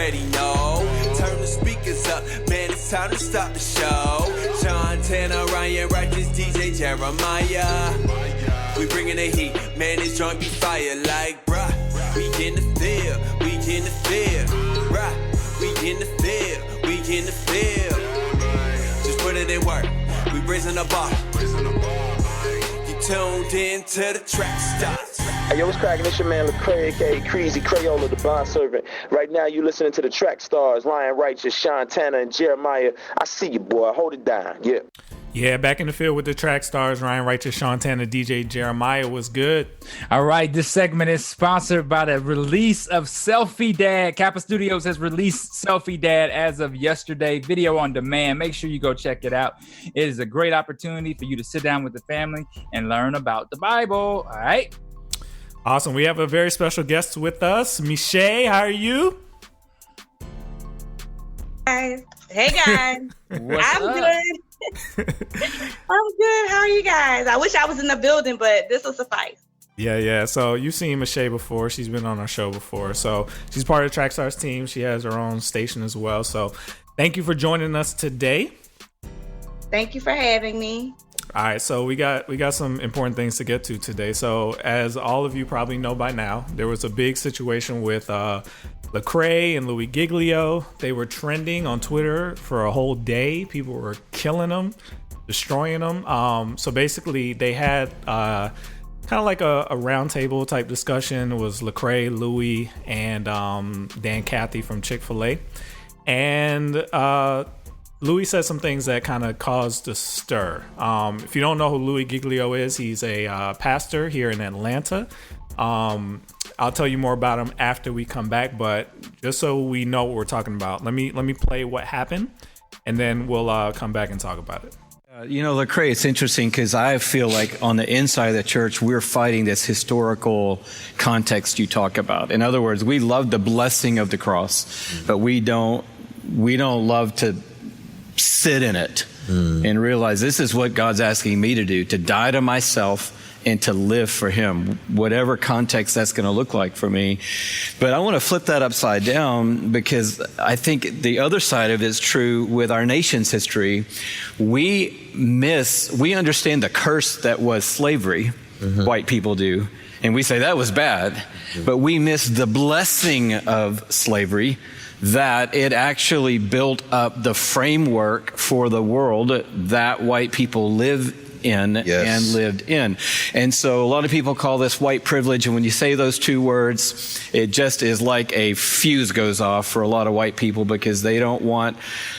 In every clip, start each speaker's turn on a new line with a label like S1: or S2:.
S1: already know. Turn the speakers up, man, it's time to start the show. Sean Tanner, Ryan Righteous, DJ Jeremiah. We bringing the heat, man, this joint be fire like, bruh. We in the field, we in the field, bruh. We in the field, we in the field. Just put it in work, we raising the bar. You tuned in to the track stars.
S2: Hey, yo, what's cracking? It's your man Lecrae, aka Creasy Crayola, the bond servant. Right now, you listening to the track stars, Ryan Righteous, Sean Tanner, and Jeremiah. I see you, boy. Hold it down. Yeah.
S3: Yeah, back in the field with the track stars, Ryan Righteous, Sean Tanner, DJ Jeremiah. Was good.
S4: All right, this segment is sponsored by the release of Selfie Dad. Kappa Studios has released Selfie Dad as of yesterday, video on demand. Make sure you go check it out. It is a great opportunity for you to sit down with the family and learn about the Bible. All right.
S3: Awesome. We have a very special guest with us. Michelle, how are you?
S5: Guys. Hey, guys. I'm
S4: up?
S5: good. I'm good. How are you guys? I wish I was in the building, but this will suffice.
S3: Yeah. So you've seen Michelle before. She's been on our show before. So she's part of the TRACKSTARZ team. She has her own station as well. So thank you for joining us today.
S5: Thank you for having me.
S3: All right, so we got some important things to get to today. So as all of you probably know by now, there was a big situation with Lecrae and Louis Giglio. They were trending on Twitter for a whole day. People were killing them, destroying them. So basically, they had kind of like a roundtable type discussion. It was Lecrae, Louis, and Dan Cathy from Chick-fil-A. And Louis said some things that kind of caused a stir. If you don't know who Louis Giglio is, he's a pastor here in Atlanta. I'll tell you more about him after we come back, but just so we know what we're talking about, let me play what happened, and then we'll come back and talk about it.
S6: Lecrae, it's interesting because I feel like on the inside of the church, we're fighting this historical context you talk about. In other words, we love the blessing of the cross, but we don't love to sit in it and realize this is what God's asking me to do, to die to myself and to live for him, whatever context that's going to look like for me. But I want to flip that upside down because I think the other side of it is true with our nation's history. We understand the curse that was slavery, white people do, and we say that was bad, but we miss the blessing of slavery, that it actually built up the framework for the world that white people live in and lived in. And so a lot of people call this white privilege. And when you say those two words, it just is like a fuse goes off for a lot of white people because they don't want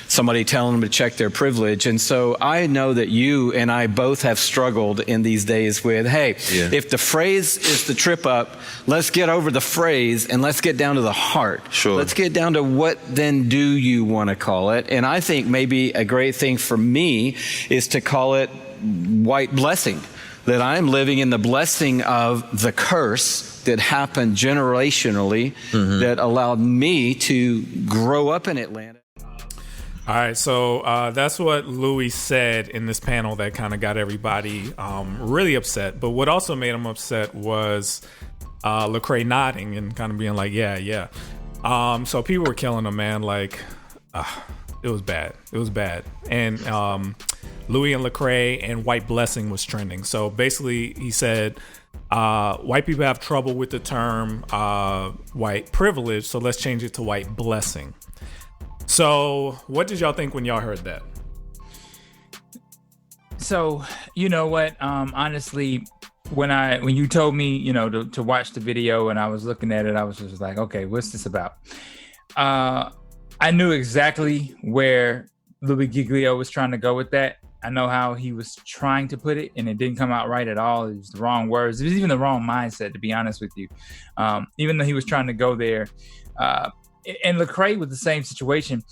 S6: somebody telling them to check their privilege. And so I know that you and I both have struggled in these days with, hey, if the phrase is the trip up, let's get over the phrase and let's get down to the heart.
S7: Sure.
S6: Let's get down to what then do you want to call it? And I think maybe a great thing for me is to call it white blessing, that I'm living in the blessing of the curse that happened generationally that allowed me to grow up in Atlanta.
S3: All right, so that's what Louis said in this panel that kind of got everybody really upset. But what also made him upset was Lecrae nodding and kind of being like, yeah. So people were killing him, man. Like, it was bad. It was bad. And Louis and Lecrae and white blessing was trending. So basically, he said, white people have trouble with the term white privilege, so let's change it to white blessing. So what did y'all think when y'all heard that?
S4: So, you know what? Honestly, when you told me, to watch the video and I was looking at it, I was just like, okay, what's this about? I knew exactly where Louis Giglio was trying to go with that. I know how he was trying to put it, and it didn't come out right at all. It was the wrong words. It was even the wrong mindset, to be honest with you. Even though he was trying to go there. And Lecrae was the same situation.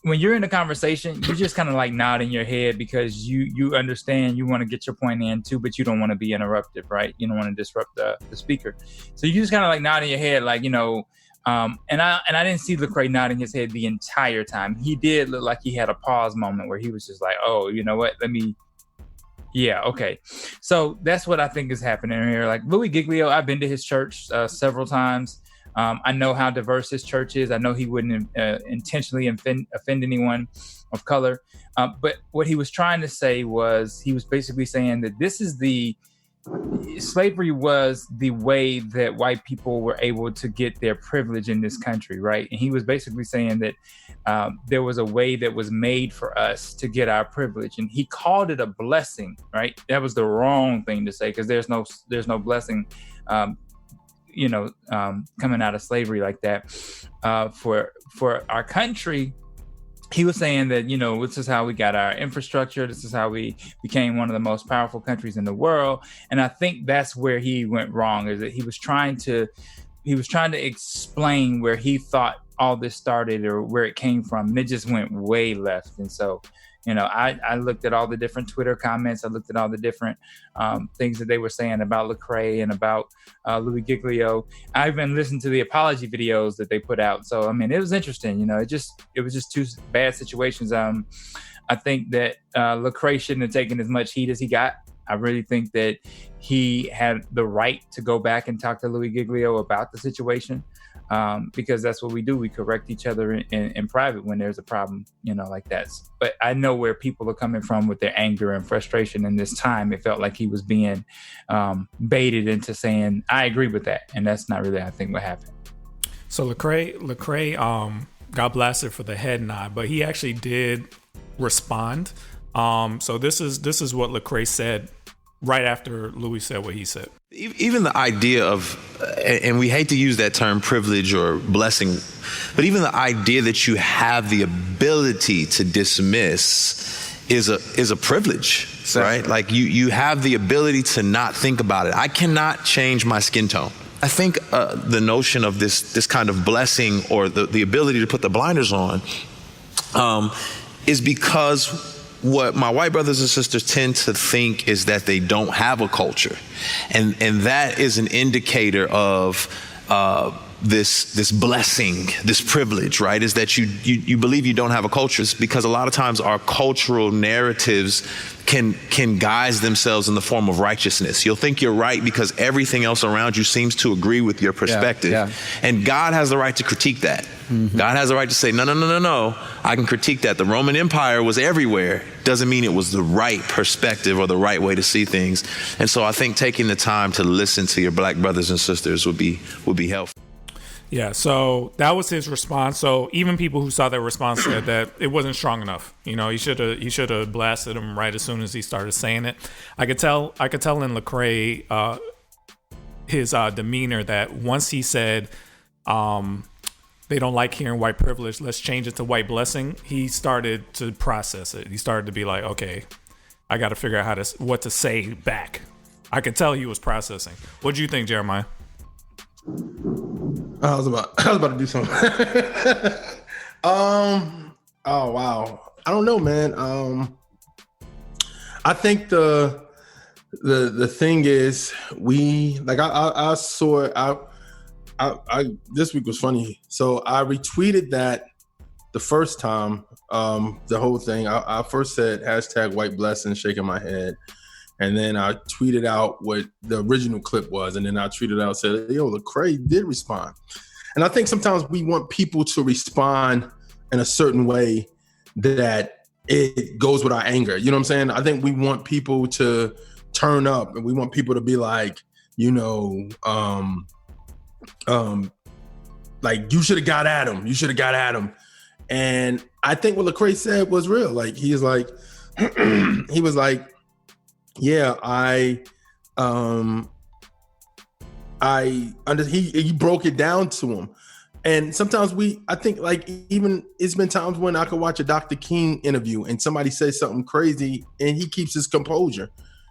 S4: When you're in a conversation, you're just kind of like nodding your head because you understand, you want to get your point in too, but you don't want to be interrupted, right? You don't want to disrupt the speaker. So you just kind of like nodding your head, like, and I didn't see Lecrae nodding his head the entire time. He did look like he had a pause moment where he was just like, oh, you know what? Yeah, okay. So that's what I think is happening here. Like Louis Giglio, I've been to his church several times. I know how diverse his church is. I know he wouldn't intentionally offend anyone of color. But what he was trying to say was, he was basically saying that slavery was the way that white people were able to get their privilege in this country, right? And he was basically saying that there was a way that was made for us to get our privilege, and he called it a blessing, right? That was the wrong thing to say, because there's no blessing, coming out of slavery like that for our country. He was saying that, this is how we got our infrastructure. This is how we became one of the most powerful countries in the world. And I think that's where he went wrong, is that he was trying to explain where he thought all this started or where it came from. And it just went way left. And so, I looked at all the different Twitter comments. I looked at all the different things that they were saying about Lecrae and about Louis Giglio. I even listened to the apology videos that they put out. So, I mean, it was interesting. It was just two bad situations. I think that Lecrae shouldn't have taken as much heat as he got. I really think that he had the right to go back and talk to Louis Giglio about the situation, because that's what we do. We correct each other in private when there's a problem, like that. But I know where people are coming from with their anger and frustration. And this time it felt like he was being baited into saying, I agree with that. And that's not really, I think, what happened.
S3: So Lecrae got blasted for the head nod, but he actually did respond. So this is what Lecrae said right after Louis said what he said.
S7: Even the idea of, and we hate to use that term privilege or blessing, but even the idea that you have the ability to dismiss is a privilege, right? Like you have the ability to not think about it. I cannot change my skin tone. I think the notion of this kind of blessing, or the ability to put the blinders on, is because what my white brothers and sisters tend to think is that they don't have a culture. And that is an indicator of this blessing, this privilege, right? Is that you believe you don't have a culture. It's because a lot of times our cultural narratives can guise themselves in the form of righteousness. You'll think you're right because everything else around you seems to agree with your perspective. Yeah. And God has the right to critique that. Mm-hmm. God has the right to say, no, I can critique that. The Roman Empire was everywhere. Doesn't mean it was the right perspective or the right way to see things. And so I think taking the time to listen to your black brothers and sisters would be helpful.
S3: Yeah, so that was his response. So even people who saw that response said that it wasn't strong enough. He should have blasted him right as soon as he started saying it. I could tell in Lecrae his demeanor that once he said they don't like hearing white privilege, let's change it to white blessing, he started to process it. He started to be like, okay, I got to figure out what to say back. I could tell he was processing. What do you think, Jeremiah?
S8: I was about to do something. Oh wow. I don't know, man. I think the thing is, I saw it. I this week was funny. So I retweeted that the first time, the whole thing. I first said #white blessing, shaking my head. And then I tweeted out what the original clip was. And then I tweeted out, said, yo, Lecrae did respond. And I think sometimes we want people to respond in a certain way that it goes with our anger. You know what I'm saying? I think we want people to turn up, and we want people to be like, like, you should have got at him. You should have got at him. And I think what Lecrae said was real. Like, he was like, yeah, he broke it down to him. And sometimes I think like, even it's been times when I could watch a Dr. King interview and somebody says something crazy and he keeps his composure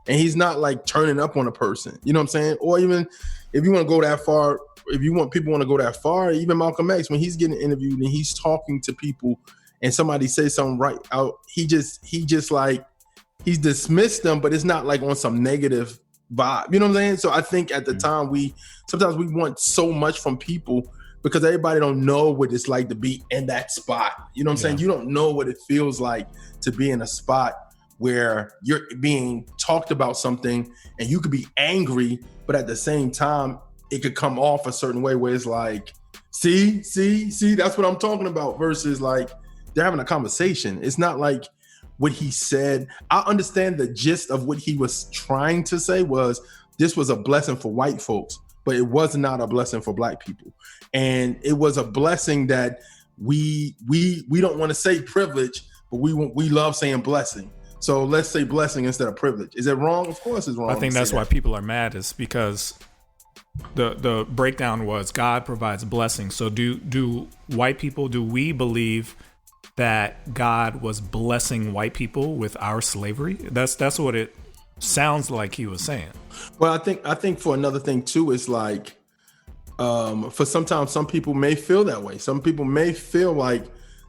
S8: and he's not like turning up on a person, you know what I'm saying? Or even if you want to go that far, people want to go that far, even Malcolm X, when he's getting interviewed and he's talking to people and somebody says something right out, he just like, he's dismissed them, but it's not like on some negative vibe. You know what I'm saying? So I think at the time sometimes we want so much from people because everybody don't know what it's like to be in that spot. You know what I'm saying? You don't know what it feels like to be in a spot where you're being talked about something and you could be angry, but at the same time, it could come off a certain way where it's like, see, that's what I'm talking about, versus like they're having a conversation. It's not like what he said. I understand the gist of what he was trying to say was this was a blessing for white folks, but it was not a blessing for black people. And it was a blessing that we don't want to say privilege, but we love saying blessing. So let's say blessing instead of privilege. Is it wrong? Of course it's wrong.
S3: I think that's why people are mad, is because the breakdown was God provides blessings. So do white people, do we believe that God was blessing white people with our slavery? That's what it sounds like he was saying.
S8: Well, I think for another thing too, is like for sometimes some people may feel that way. Some people may feel like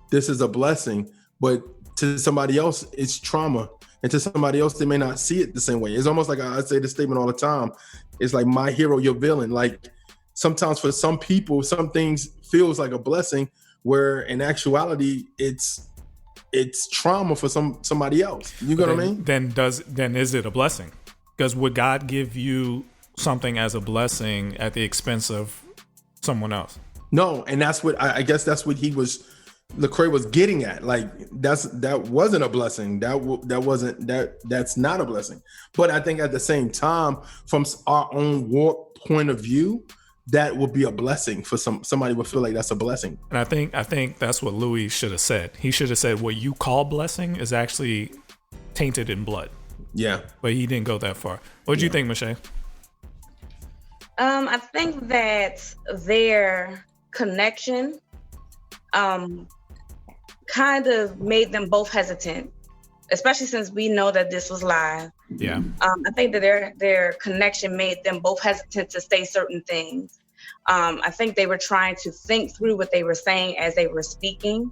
S8: this is a blessing, but to somebody else it's trauma, and to somebody else they may not see it the same way. It's almost like I say this statement all the time. It's like my hero, your villain. Like sometimes for some people, some things feels like a blessing, where in actuality it's trauma for somebody else. You know what I mean?
S3: Then is it a blessing? Because would God give you something as a blessing at the expense of someone else?
S8: No, and that's what I guess that's what Lecrae was getting at. Like that wasn't a blessing. That's not a blessing. But I think at the same time, from our own warped point of view, that would be a blessing for somebody would feel like that's a blessing.
S3: And I think that's what Louis should have said. He should have said what you call blessing is actually tainted in blood.
S8: Yeah.
S3: But he didn't go that far. What do you think, Michelle?
S5: I think that their connection kind of made them both hesitant, especially since we know that this was live.
S3: Yeah.
S5: I think that their connection made them both hesitant to say certain things. I think they were trying to think through what they were saying as they were speaking.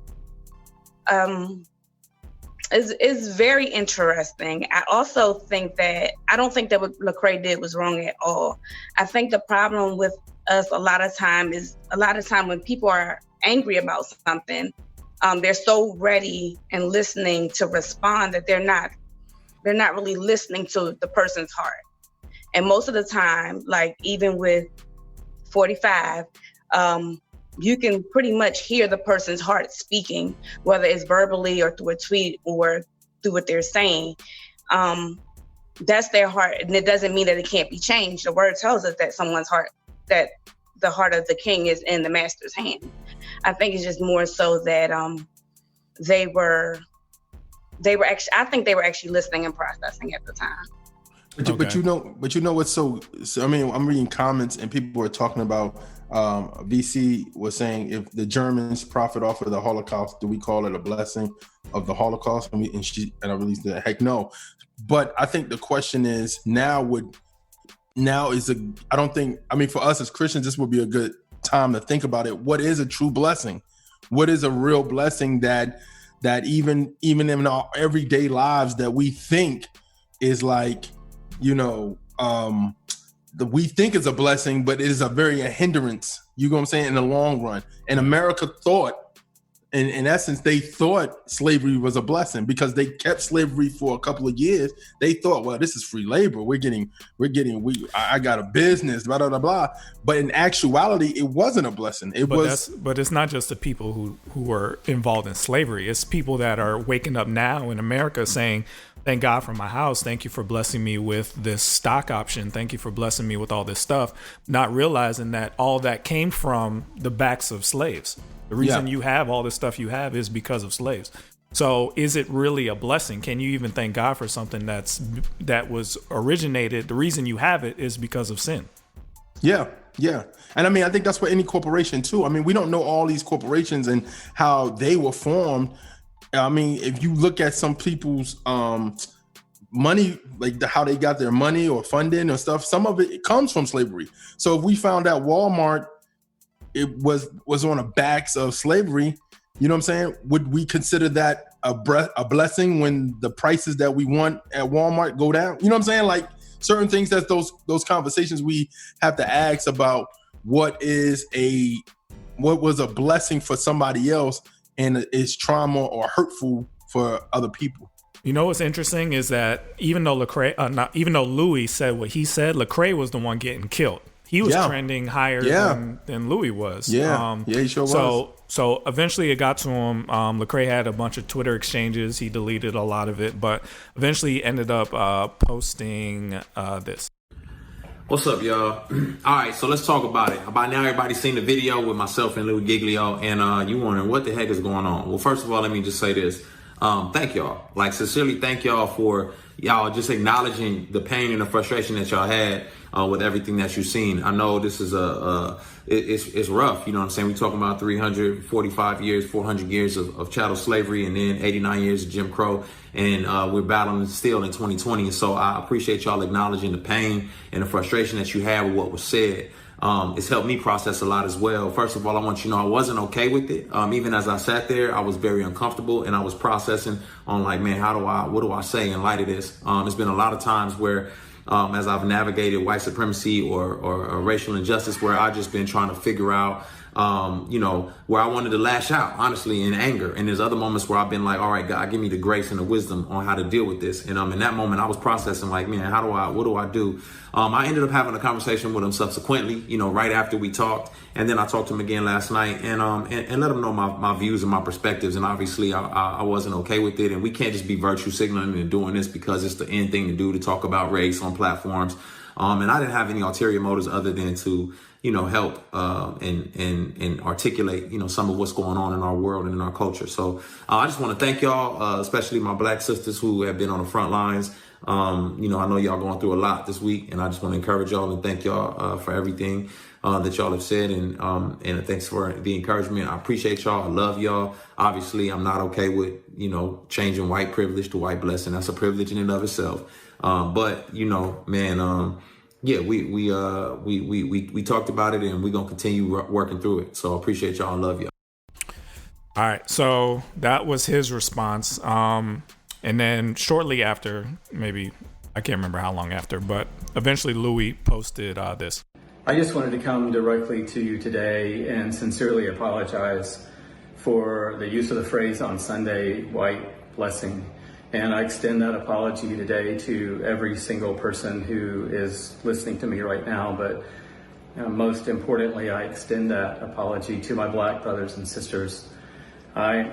S5: It's very interesting. I also think that I don't think that what Lecrae did was wrong at all. I think the problem with us a lot of time when people are angry about something, they're so ready and listening to respond that they're not really listening to the person's heart. And most of the time, like even with 45, you can pretty much hear the person's heart speaking, whether it's verbally or through a tweet or through what they're saying. That's their heart, and it doesn't mean that it can't be changed. The word tells us that someone's heart, that the heart of the king is in the master's hand. I think it's just more so that they were actually, I think they were actually listening and processing at the time.
S8: But you know what's so I mean, I'm reading comments and people were talking about VC was saying, if the Germans profit off of the Holocaust, do we call it a blessing of the Holocaust? And I released the heck no. But I think the question is I don't think, I mean, for us as Christians, this would be a good time to think about it. What is a true blessing? What is a real blessing that even in our everyday lives that we think is like, we think is a blessing, but it is a hindrance, you know what I'm saying, in the long run. And America thought, in essence, they thought slavery was a blessing because they kept slavery for a couple of years. They thought, well, this is free labor. I got a business, blah, blah, blah, blah. But in actuality, it wasn't a blessing. But
S3: it's not just the people who were involved in slavery. It's people that are waking up now in America saying, thank God for my house. Thank you for blessing me with this stock option. Thank you for blessing me with all this stuff. Not realizing that all that came from the backs of slaves. The reason you have all this stuff you have is because of slaves. So is it really a blessing? Can you even thank God for something that was originated? The reason you have it is because of sin.
S8: Yeah. And I mean, I think that's what any corporation too. I mean, we don't know all these corporations and how they were formed. I mean, if you look at some people's money, like how they got their money or funding or stuff, some of it comes from slavery. So if we found out Walmart, it was on the backs of slavery, you know what I'm saying? Would we consider that a blessing when the prices that we want at Walmart go down? You know what I'm saying? Like certain things, that those conversations we have to ask about what was a blessing for somebody else and is trauma or hurtful for other people.
S3: You know what's interesting is that even though Louis said what he said, Lecrae was the one getting killed. he was
S8: Yeah.
S3: trending higher
S8: Yeah.
S3: than Louis was.
S8: Yeah. Yeah, he sure was.
S3: So eventually it got to him. Lecrae had a bunch of Twitter exchanges. He deleted a lot of it, but eventually he ended up posting this.
S9: What's up, y'all? All right, so let's talk about it. By now, everybody's seen the video with myself and Louis Giglio, and you wondering what the heck is going on. Well, first of all, let me just say this. Thank y'all. Like, sincerely thank y'all for y'all just acknowledging the pain and the frustration that y'all had with everything that you've seen. I know this is it's rough, you know what I'm saying? We're talking about 345 years, 400 years of chattel slavery, and then 89 years of Jim Crow, and we're battling still in 2020. And so I appreciate y'all acknowledging the pain and the frustration that you had with what was said. It's helped me process a lot as well. First of all, I want you to know I wasn't okay with it. Even as I sat there, I was very uncomfortable, and I was processing on like, man, what do I say in light of this? There's been a lot of times where as I've navigated white supremacy or racial injustice, where I've just been trying to figure out, where I wanted to lash out, honestly, in anger. And there's other moments where I've been like, all right, God, give me the grace and the wisdom on how to deal with this. And in that moment, I was processing like, man, what do I do? I ended up having a conversation with him subsequently, right after we talked. And then I talked to him again last night and let him know my views and my perspectives. And obviously I wasn't okay with it. And we can't just be virtue signaling and doing this because it's the end thing to do, to talk about race on platforms. And I didn't have any ulterior motives other than to, help and articulate, some of what's going on in our world and in our culture. So I just want to thank y'all, especially my Black sisters who have been on the front lines. I know y'all going through a lot this week, and I just want to encourage y'all and thank y'all for everything that y'all have said, and thanks for the encouragement. I appreciate y'all. I love y'all. Obviously, I'm not okay with changing white privilege to white blessing. That's a privilege in and of itself. But yeah, we talked about it, and we're gonna continue working through it. So I appreciate y'all and love y'all.
S3: All right, so that was his response. And then shortly after, maybe, I can't remember how long after, but eventually Louis posted this.
S10: I just wanted to come directly to you today and sincerely apologize for the use of the phrase on Sunday, white blessing. And I extend that apology today to every single person who is listening to me right now. But most importantly, I extend that apology to my Black brothers and sisters. I,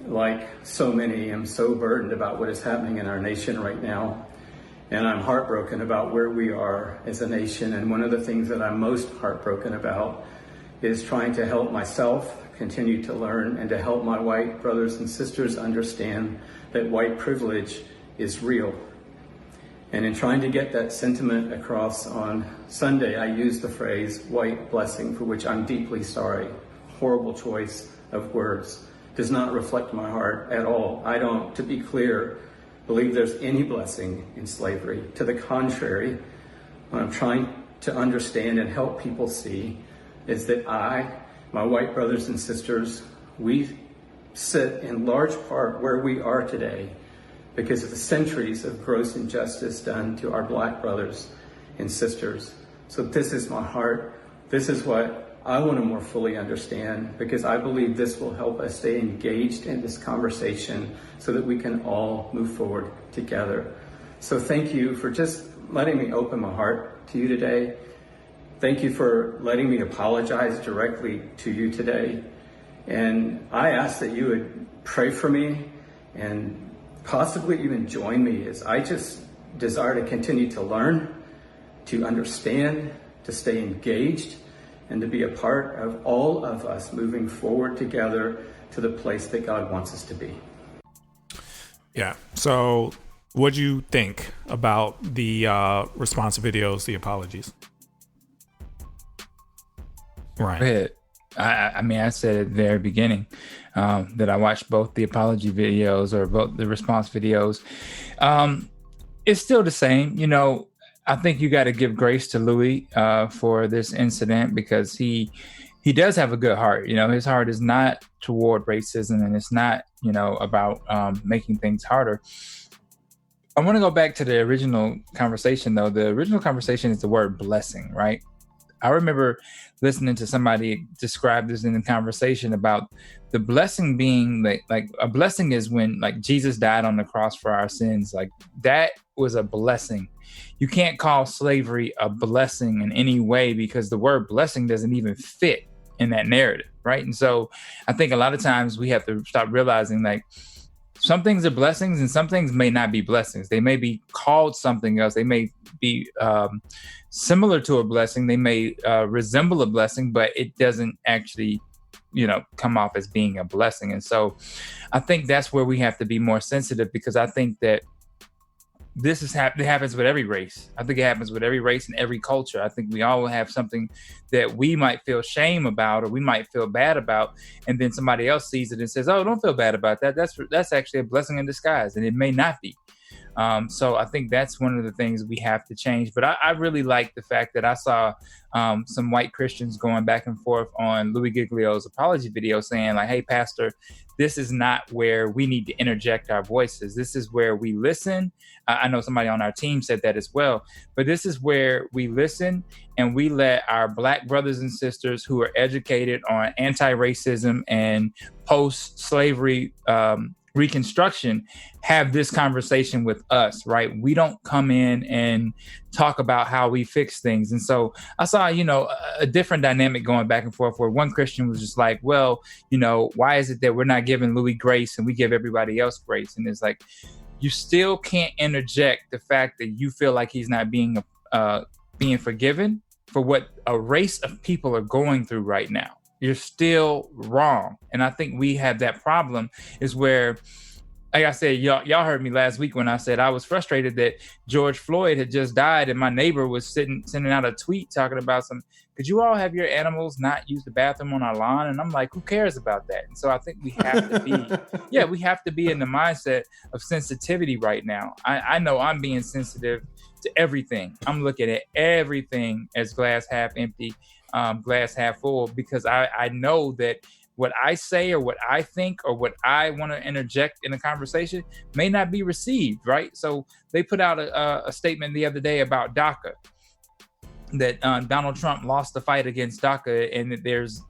S10: like so many, am so burdened about what is happening in our nation right now. And I'm heartbroken about where we are as a nation. And one of the things that I'm most heartbroken about is trying to help myself continue to learn and to help my white brothers and sisters understand that white privilege is real. And in trying to get that sentiment across on Sunday, I used the phrase white blessing, for which I'm deeply sorry. Horrible choice of words. Does not reflect my heart at all. I don't, to be clear, believe there's any blessing in slavery. To the contrary, what I'm trying to understand and help people see is that my white brothers and sisters, we sit in large part where we are today because of the centuries of gross injustice done to our Black brothers and sisters. So this is my heart. This is what I want to more fully understand, because I believe this will help us stay engaged in this conversation so that we can all move forward together. So thank you for just letting me open my heart to you today. Thank you for letting me apologize directly to you today. And I ask that you would pray for me and possibly even join me as I just desire to continue to learn, to understand, to stay engaged, and to be a part of all of us moving forward together to the place that God wants us to be.
S3: Yeah. So what do you think about the response videos, the apologies? Right.
S4: Go ahead. I said at the very beginning that I watched both the apology videos or both the response videos. It's still the same. I think you got to give grace to Louis for this incident, because he does have a good heart. His heart is not toward racism, and it's not, about making things harder. I want to go back to the original conversation, though. The original conversation is the word blessing, right? I remember listening to somebody describe this in the conversation about the blessing being like a blessing is when like Jesus died on the cross for our sins. Like that was a blessing. You can't call slavery a blessing in any way because the word blessing doesn't even fit in that narrative, right? And so I think a lot of times we have to stop realizing like some things are blessings and some things may not be blessings. They may be called something else. They may be similar to a blessing. They may resemble a blessing, but it doesn't actually, come off as being a blessing. And so I think that's where we have to be more sensitive, because I think that it happens with every race. I think it happens with every race and every culture. I think we all have something that we might feel shame about or we might feel bad about, and then somebody else sees it and says, "Oh, don't feel bad about that. That's actually a blessing in disguise," and it may not be. So I think that's one of the things we have to change. But I really like the fact that I saw some white Christians going back and forth on Louis Giglio's apology video saying like, "Hey, Pastor, this is not where we need to interject our voices. This is where we listen." I know somebody on our team said that as well, but this is where we listen and we let our Black brothers and sisters who are educated on anti-racism and post-slavery Reconstruction have this conversation with us, right? We don't come in and talk about how we fix things. And so I saw, a different dynamic going back and forth where one Christian was just like, well, why is it that we're not giving Louis grace and we give everybody else grace? And it's like, you still can't interject the fact that you feel like he's not being forgiven for what a race of people are going through right now. You're still wrong. And I think we have that problem is where, like I said, y'all heard me last week when I said I was frustrated that George Floyd had just died and my neighbor was sending out a tweet talking about could you all have your animals not use the bathroom on our lawn? And I'm like, who cares about that? And so I think we have to be, we have to be in the mindset of sensitivity right now. I know I'm being sensitive to everything. I'm looking at everything as glass half empty, glass half full, because I know that what I say or what I think or what I want to interject in a conversation may not be received, right? So they put out a statement the other day about DACA, that Donald Trump lost the fight against DACA, and there's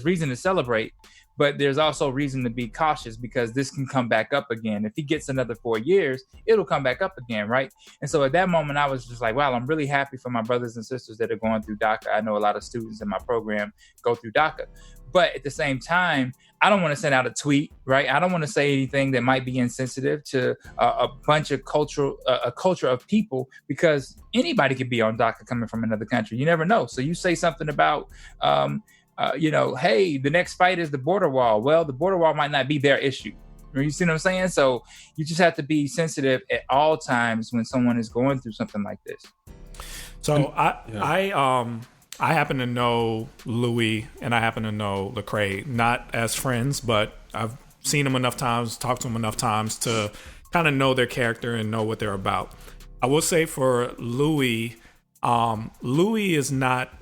S4: reason to celebrate, but there's also reason to be cautious because this can come back up again. If he gets another 4 years, it'll come back up again, right? And so at that moment, I was just like, wow, I'm really happy for my brothers and sisters that are going through DACA. I know a lot of students in my program go through DACA. But at the same time, I don't want to send out a tweet, right? I don't want to say anything that might be insensitive to a bunch of a culture of people, because anybody could be on DACA coming from another country. You never know. So you say something about, hey, the next fight is the border wall. Well, the border wall might not be their issue. You see what I'm saying? So you just have to be sensitive at all times when someone is going through something like this.
S3: So I happen to know Louis and I happen to know Lecrae, not as friends, but I've seen them enough times, talked to them enough times to kind of know their character and know what they're about. I will say for Louis, Louis is not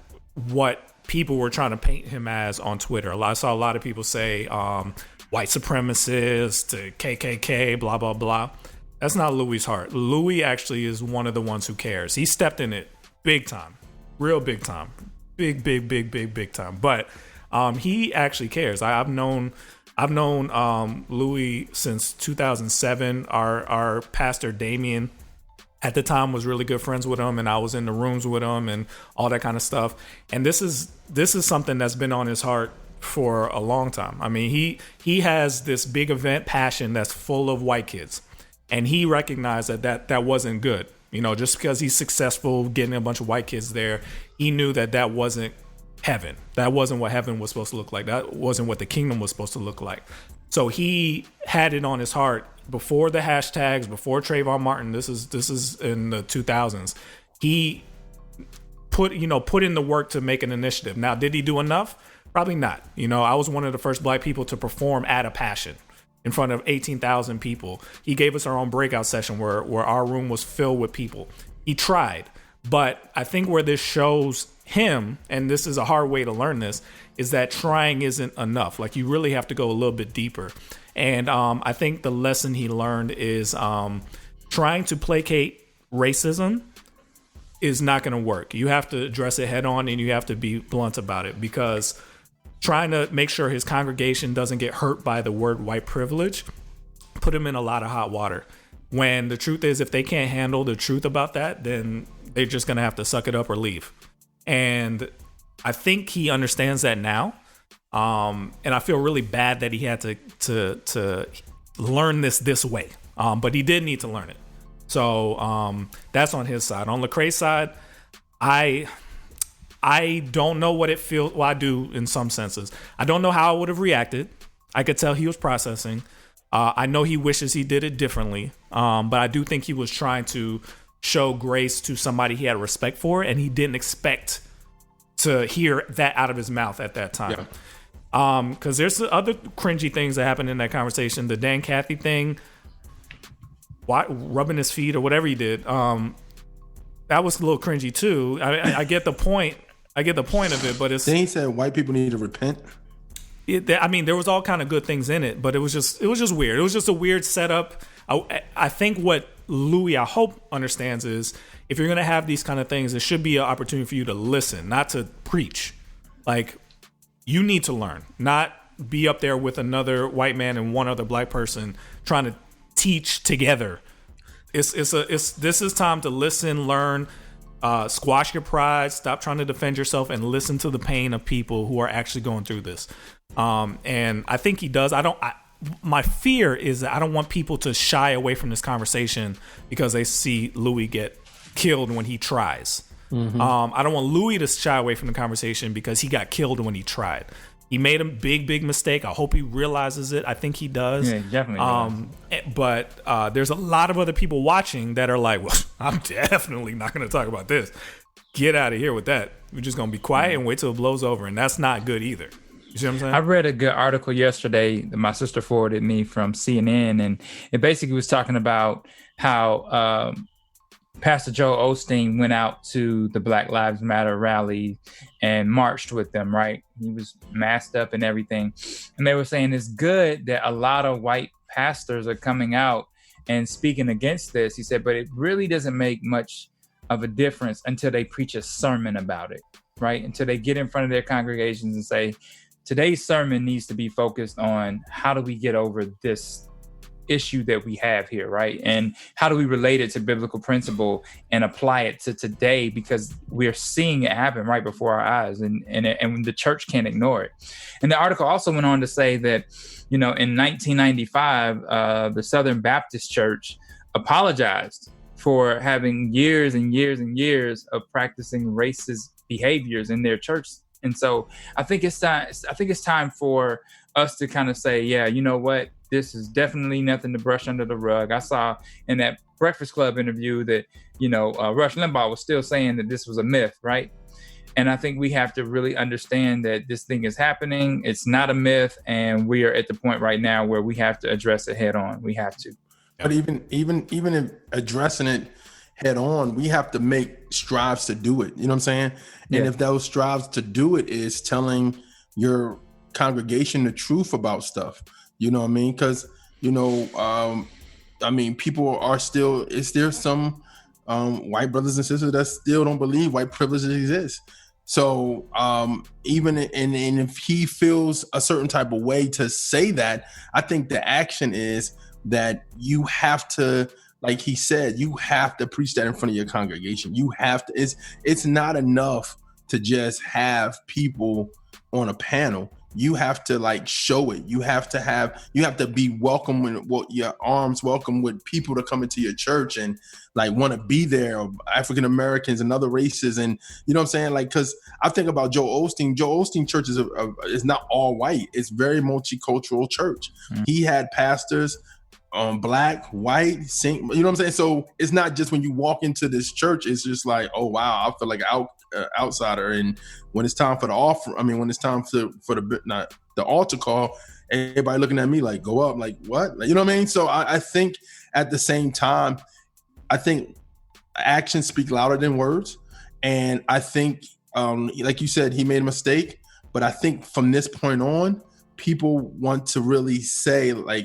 S3: what people were trying to paint him as on Twitter. I saw a lot of people say white supremacist, KKK, blah, blah, blah. That's not Louis's heart. Louis actually is one of the ones who cares. He stepped in it big time. Real big time. Big time. But he actually cares. I've known Louis since 2007. Our pastor Damien at the time was really good friends with him, and I was in the rooms with him and all that kind of stuff. And this is something that's been on his heart for a long time. I mean, he has this big event passion that's full of white kids, and he recognized that wasn't good. Just because he's successful getting a bunch of white kids there, he knew that wasn't heaven. That wasn't what heaven was supposed to look like. That wasn't what the kingdom was supposed to look like. So he had it on his heart before the hashtags, before Trayvon Martin. This is in the 2000s. He put in the work to make an initiative. Now, did he do enough? Probably not. I was one of the first Black people to perform at a Passion in front of 18,000 people. He gave us our own breakout session where our room was filled with people. He tried. But I think where this shows him, and this is a hard way to learn this, is that trying isn't enough. Like, you really have to go a little bit deeper. And I think the lesson he learned is trying to placate racism is not going to work. You have to address it head on, and you have to be blunt about it, because trying to make sure his congregation doesn't get hurt by the word white privilege put him in a lot of hot water. when the truth is, if they can't handle the truth about that, then they're just going to have to suck it up or leave. And I think he understands that now. And I feel really bad that he had to learn this way. But he did need to learn it. So that's on his side. On Lecrae's side, I don't know what it feels. Well, I do in some senses. I don't know how I would have reacted. I could tell he was processing. I know he wishes he did it differently. But I do think he was trying to show grace to somebody he had respect for, and he didn't expect to hear that out of his mouth at that time. Because there's other cringy things that happened in that conversation. The Dan Cathy thing, rubbing his feet or whatever he did. That was a little cringy too. I get the point. I get the point of it, but it's.
S8: Then he said white people need to repent.
S3: There was all kind of good things in it, but it was just weird. It was just a weird setup. I think what Louis, I hope, understands is if you're gonna have these kind of things, it should be an opportunity for you to listen, not to preach. Like, you need to learn, not be up there with another white man and one other black person trying to teach together. This is time to listen, learn, squash your pride, stop trying to defend yourself, and listen to the pain of people who are actually going through this. And I think he does. My fear is that I don't want people to shy away from this conversation because they see Louis get killed when he tries. I don't want Louis to shy away from the conversation because he got killed when he tried. He made a big mistake. I hope he realizes it. I think he does.
S4: Yeah, definitely.
S3: But there's a lot of other people watching that are like, well, I'm definitely not going to talk about this. Get out of here with that. We're just going to be quiet and wait till it blows over. And that's not good either. You see what I'm saying?
S4: I read a good article yesterday that my sister forwarded me from CNN, and it basically was talking about how Pastor Joel Osteen went out to the Black Lives Matter rally and marched with them, right? He was masked up and everything. And they were saying it's good that a lot of white pastors are coming out and speaking against this. He said, but it really doesn't make much of a difference until they preach a sermon about it, right? Until they get in front of their congregations and say, today's sermon needs to be focused on how do we get over this issue that we have here, right? And how do we relate it to biblical principle and apply it to today, because we're seeing it happen right before our eyes, and the church can't ignore it. And the article also went on to say that, in 1995, the Southern Baptist Church apologized for having years and years and years of practicing racist behaviors in their church. And so I think it's time for us to kind of say, yeah, you know what? This is definitely nothing to brush under the rug. I saw in that Breakfast Club interview that, Rush Limbaugh was still saying that this was a myth, right? And I think we have to really understand that this thing is happening. It's not a myth. And we are at the point right now where we have to address it head on. We have to.
S8: But even if addressing it head on, we have to make strives to do it. You know what I'm saying? And if those strives to do it is telling your congregation the truth about stuff, you know what I mean? Because, people are still, is there some white brothers and sisters that still don't believe white privilege exists? So even and if he feels a certain type of way to say that, I think the action is that you have to, like he said, you have to preach that in front of your congregation. You have to, it's not enough to just have people on a panel. You have to show it. You have to be welcome with your arms welcome with people to come into your church and want to be there, or African Americans and other races. And you know what I'm saying? Cause I think about Joel Osteen church is not all white. It's very multicultural church. Mm-hmm. He had pastors, black, white, you know what I'm saying? So it's not just when you walk into this church, it's just like, oh wow, I feel like an outsider. And when it's time for the when it's time for the altar call, everybody looking at me like, go up, like what? You know what I mean? So I think at the same time, I think actions speak louder than words. And I think, like you said, he made a mistake, but I think from this point on, people want to really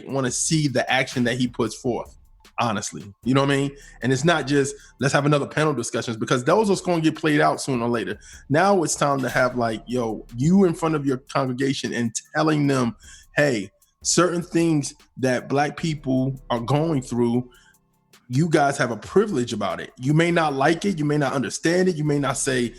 S8: want to see the action that he puts forth, honestly. You know what I mean? And it's not just, let's have another panel discussions, because those are going to get played out sooner or later. Now it's time to have you in front of your congregation and telling them, hey, certain things that black people are going through, you guys have a privilege about it. You may not like it, you may not understand it, you may not feel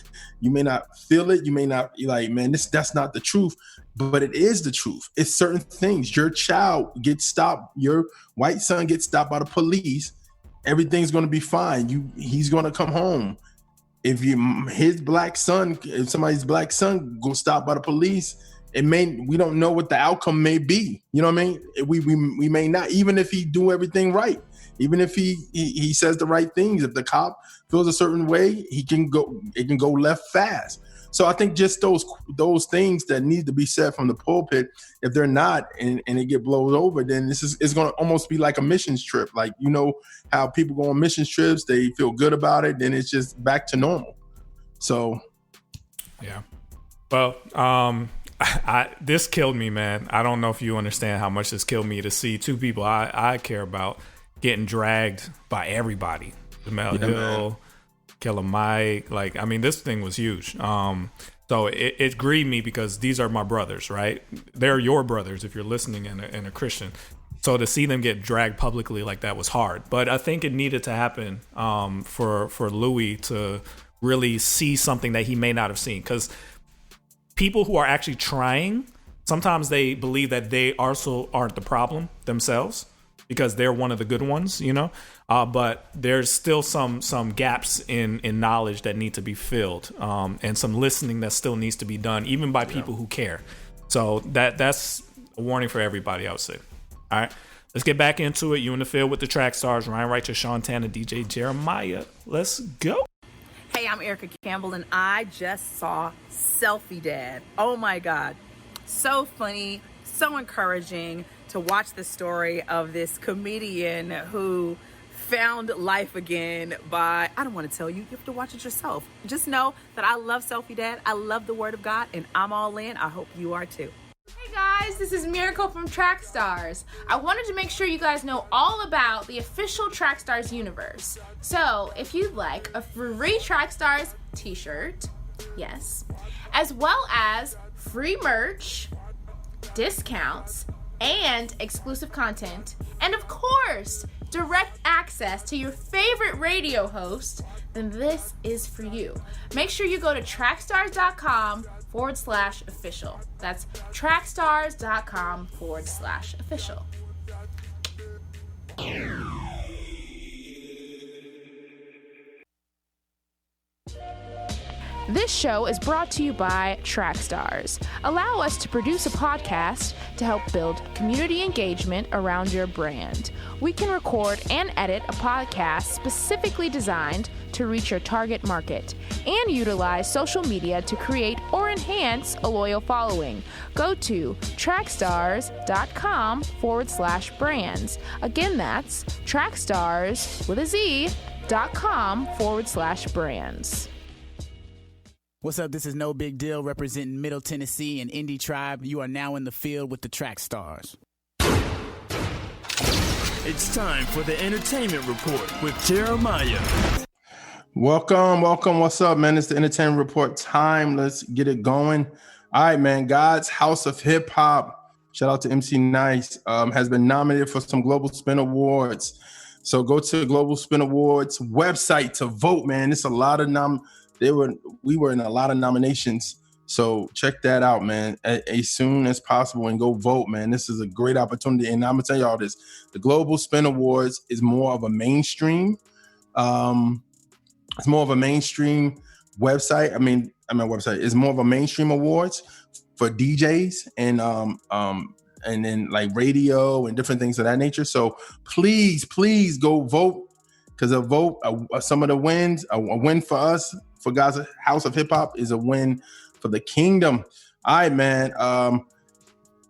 S8: it, you may not be like, man, that's not the truth, but it is the truth. It's certain things. Your child gets stopped, your white son gets stopped by the police, everything's gonna be fine. He's gonna come home. If somebody's black son goes stopped by the police, we don't know what the outcome may be. You know what I mean? We may not, even if he do everything right, even if he says the right things, if the cop feels a certain way, it can go left fast. So I think just those things that need to be said from the pulpit, if they're not and it get blown over, then it's going to almost be like a missions trip. Like, you know how people go on missions trips, they feel good about it, then it's just back to normal. So
S3: yeah. Well, this killed me, man. I don't know if you understand how much this killed me to see two people I care about getting dragged by everybody. Jamel Hill, Killer Mike. Like, I mean, this thing was huge. So it grieved me because these are my brothers, right? They're your brothers if you're listening and a Christian. So to see them get dragged publicly like that was hard. But I think it needed to happen for Louis to really see something that he may not have seen. Because people who are actually trying, sometimes they believe that they also aren't the problem themselves because they're one of the good ones, you know. But there's still some gaps in knowledge that need to be filled, and some listening that still needs to be done, even by people who care. So that's a warning for everybody, I would say. All right, let's get back into it. You in the field with the track stars, Ryan Righteous, Sean Tanner, DJ Jeremiah. Let's go.
S11: Hey, I'm Erica Campbell, and I just saw Selfie Dad. Oh my God. So funny, so encouraging to watch the story of this comedian who found life again by, I don't want to tell you, you have to watch it yourself. Just know that I love Selfie Dad. I love the Word of God, and I'm all in. I hope you are too.
S12: Hey guys, this is Miracle from TRACKSTARZ. I wanted to make sure you guys know all about the official TRACKSTARZ universe. So, if you'd like a free TRACKSTARZ t-shirt, yes, as well as free merch, discounts, and exclusive content, and of course, direct access to your favorite radio host, then this is for you. Make sure you go to trackstars.com/official. That's trackstars.com/official. This show is brought to you by TRACKSTARZ. Allow us to produce a podcast to help build community engagement around your brand. We can record and edit a podcast specifically designed to reach your target market and utilize social media to create or enhance a loyal following. Go to trackstars.com/brands. Again, that's trackstars.com/brands.
S13: What's up? This is No Big Deal representing Middle Tennessee and Indie Tribe. You are now in the field with the TRACKSTARZ.
S14: It's time for the Entertainment Report with Jeremiah.
S8: Welcome. What's up, man? It's the Entertainment Report time. Let's get it going. All right, man. God's House of Hip Hop, shout out to MC Nice, has been nominated for some Global Spin Awards. So go to the Global Spin Awards website to vote, man. It's a lot of we were in a lot of nominations. So check that out, man, as soon as possible and go vote, man. This is a great opportunity. And I'm gonna tell y'all this, the Global Spin Awards is more of a mainstream, it's more of a mainstream website. Website is more of a mainstream awards for DJs and then like radio and different things of that nature. So please go vote, because a vote, some of the wins, a win for us, for God's House of Hip Hop, is a win for the kingdom. All right, man.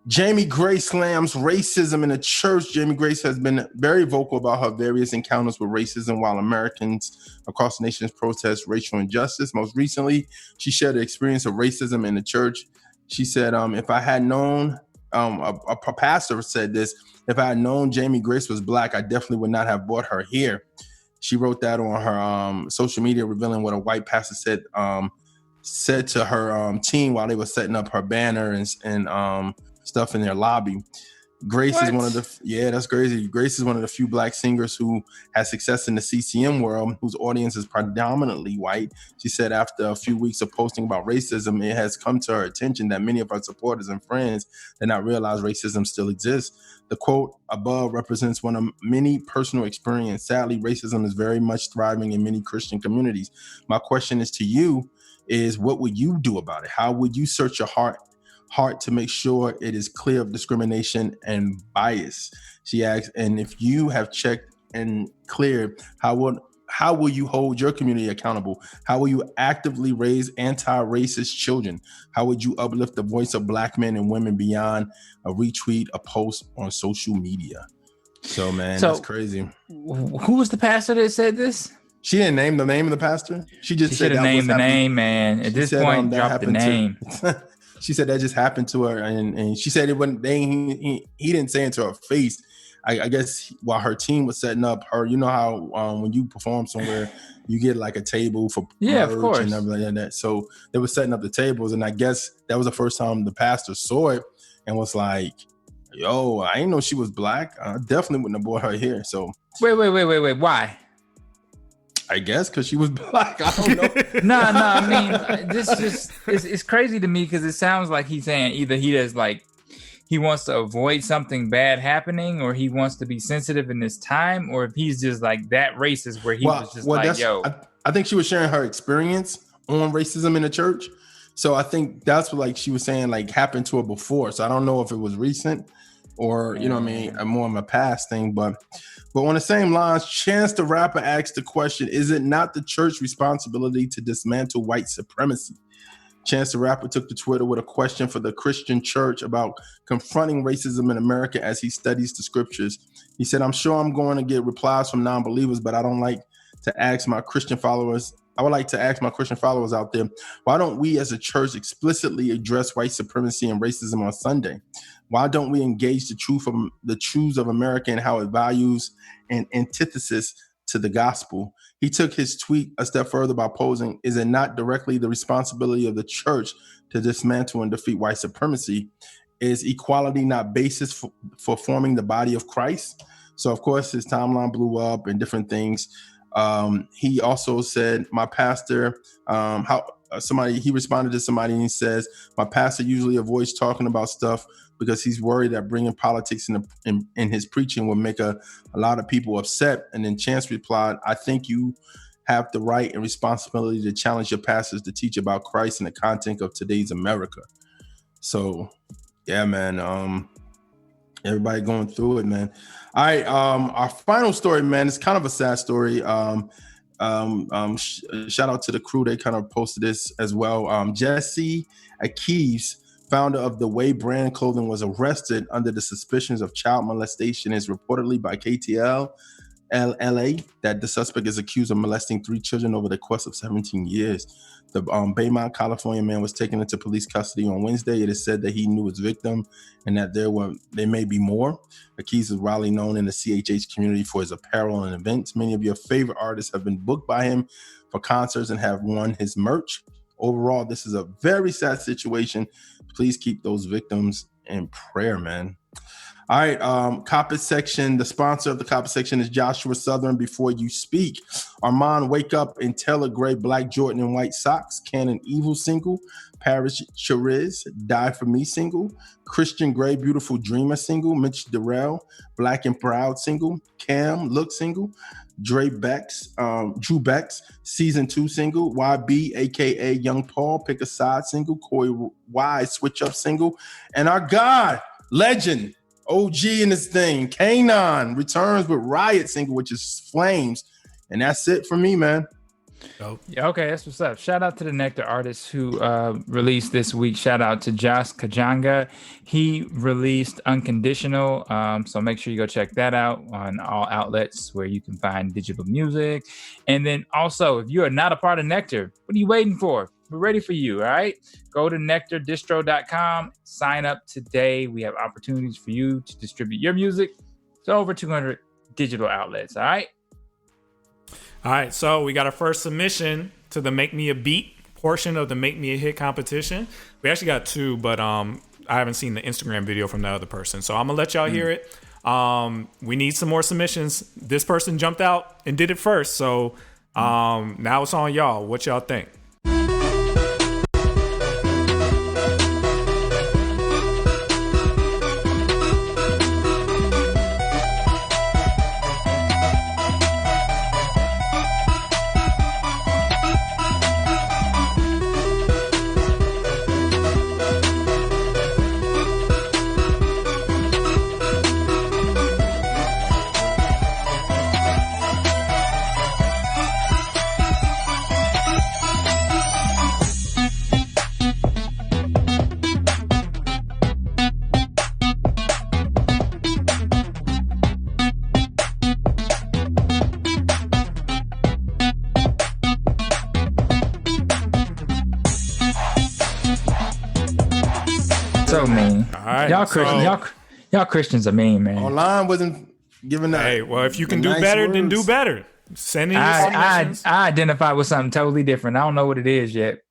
S8: Jamie Grace slams racism in the church. Jamie Grace has been very vocal about her various encounters with racism while Americans across the nation protest racial injustice. Most recently, she shared the experience of racism in the church. She said, if I had known, a pastor said this, if I had known Jamie Grace was black, I definitely would not have brought her here. She wrote that on her social media, revealing what a white pastor said to her team while they were setting up her banner and stuff in their lobby. Grace is one of the that's crazy. Grace is one of the few black singers who has success in the CCM world, whose audience is predominantly white. She said after a few weeks of posting about racism, it has come to her attention that many of her supporters and friends did not realize racism still exists. The quote above represents one of many personal experience. Sadly, racism is very much thriving in many Christian communities. My question is to you is, what would you do about it? How would you search your heart to make sure it is clear of discrimination and bias? She asks, and if you have checked and cleared, how will you hold your community accountable? How will you actively raise anti-racist children? How would you uplift the voice of black men and women beyond a retweet, a post on social media? So, man, that's crazy.
S4: Who was the pastor that said this?
S8: She didn't name the name of the pastor. She just said that
S4: named the name, man. At this point, drop the name.
S8: She said that just happened to her, and she said it wasn't. He didn't say it to her face. I guess while her team was setting up her, you know how when you perform somewhere, you get like a table for merch, of course, and everything like that. So they were setting up the tables, and I guess that was the first time the pastor saw it and was like, "Yo, I didn't know she was black. I definitely wouldn't have brought her here." So
S4: wait, why?
S8: I guess because she was black. I don't know.
S4: No. I mean, this just it's crazy to me because it sounds like he's saying either he wants to avoid something bad happening, or he wants to be sensitive in this time, or if he's just like that racist where he was just like, yo.
S8: I think she was sharing her experience on racism in the church. So I think that's what she was saying happened to her before. So I don't know if it was recent or, you know what I mean, more of a past thing. But on the same lines, Chance the Rapper asked the question, is it not the church's responsibility to dismantle white supremacy? Chance the Rapper took to Twitter with a question for the Christian church about confronting racism in America as he studies the scriptures. He said, I'm sure I'm going to get replies from non-believers, but I would like to ask my Christian followers out there, why don't we as a church explicitly address white supremacy and racism on Sunday? Why don't we engage the truths of America and how it values an antithesis to the gospel? He took his tweet a step further by posing, is it not directly the responsibility of the church to dismantle and defeat white supremacy? Is equality not basis for forming the body of Christ? So of course his timeline blew up and different things. He also said, my pastor, he responded to somebody and he says, my pastor usually avoids talking about stuff because he's worried that bringing politics in his preaching will make a lot of people upset. And then Chance replied, I think you have the right and responsibility to challenge your pastors to teach about Christ in the content of today's America. So yeah, man, everybody going through it, man. All right, our final story, man, it's kind of a sad story. Shout out to the crew, they kind of posted this as well. Jesse Akives, founder of the Way brand clothing, was arrested under the suspicions of child molestation. Is reportedly by KTL LA that the suspect is accused of molesting 3 children over the course of 17 years. The Baymont, California man was taken into police custody on Wednesday. It is said that he knew his victim and that there may be more. Akives is widely known in the CHH community for his apparel and events. Many of your favorite artists have been booked by him for concerts and have worn his merch. Overall, this is a very sad situation. Please keep those victims in prayer, man. All right, Copper Section. The sponsor of the Copper Section is Joshua Southern. Before You Speak, Armand Wake Up and Taylor Gray Black Jordan and White Socks, Canon Evil single, Paris Cheriz Die For Me single, Christian Gray Beautiful Dreamer single, Mitch Durrell Black and Proud single, Cam Look single, Drew Beck's Season 2 single, YB aka Young Paul Pick a Side single, Corey Y Switch Up single, and our God, legend, OG in this thing, Kanon returns with Riot single, which is Flames. And that's it for me, man.
S4: Yeah, okay, that's what's up. Shout out to the Nectar artists who released this week. Shout out to Josh Kajanga. He released Unconditional. So make sure you go check that out on all outlets where you can find digital music. And then also, if you are not a part of Nectar, what are you waiting for? We're ready for you, all right? Go to nectardistro.com. Sign up today. We have opportunities for you to distribute your music to over 200 digital outlets, all right?
S3: All right, so we got our first submission to the Make Me a Beat portion of the Make Me a Hit competition. We actually got 2, but haven't seen the Instagram video from the other person. So I'm gonna let y'all hear it. We need some more submissions. This person jumped out and did it first. So now it's on y'all. What y'all think?
S4: So mean.
S3: All right,
S4: y'all Christians are mean, man.
S8: Online wasn't giving that.
S3: Hey, well, if you can do
S8: nice
S3: better, then
S8: words.
S3: do better. Send in your
S4: I
S3: submissions.
S4: identify with something totally different. I don't know what it is yet.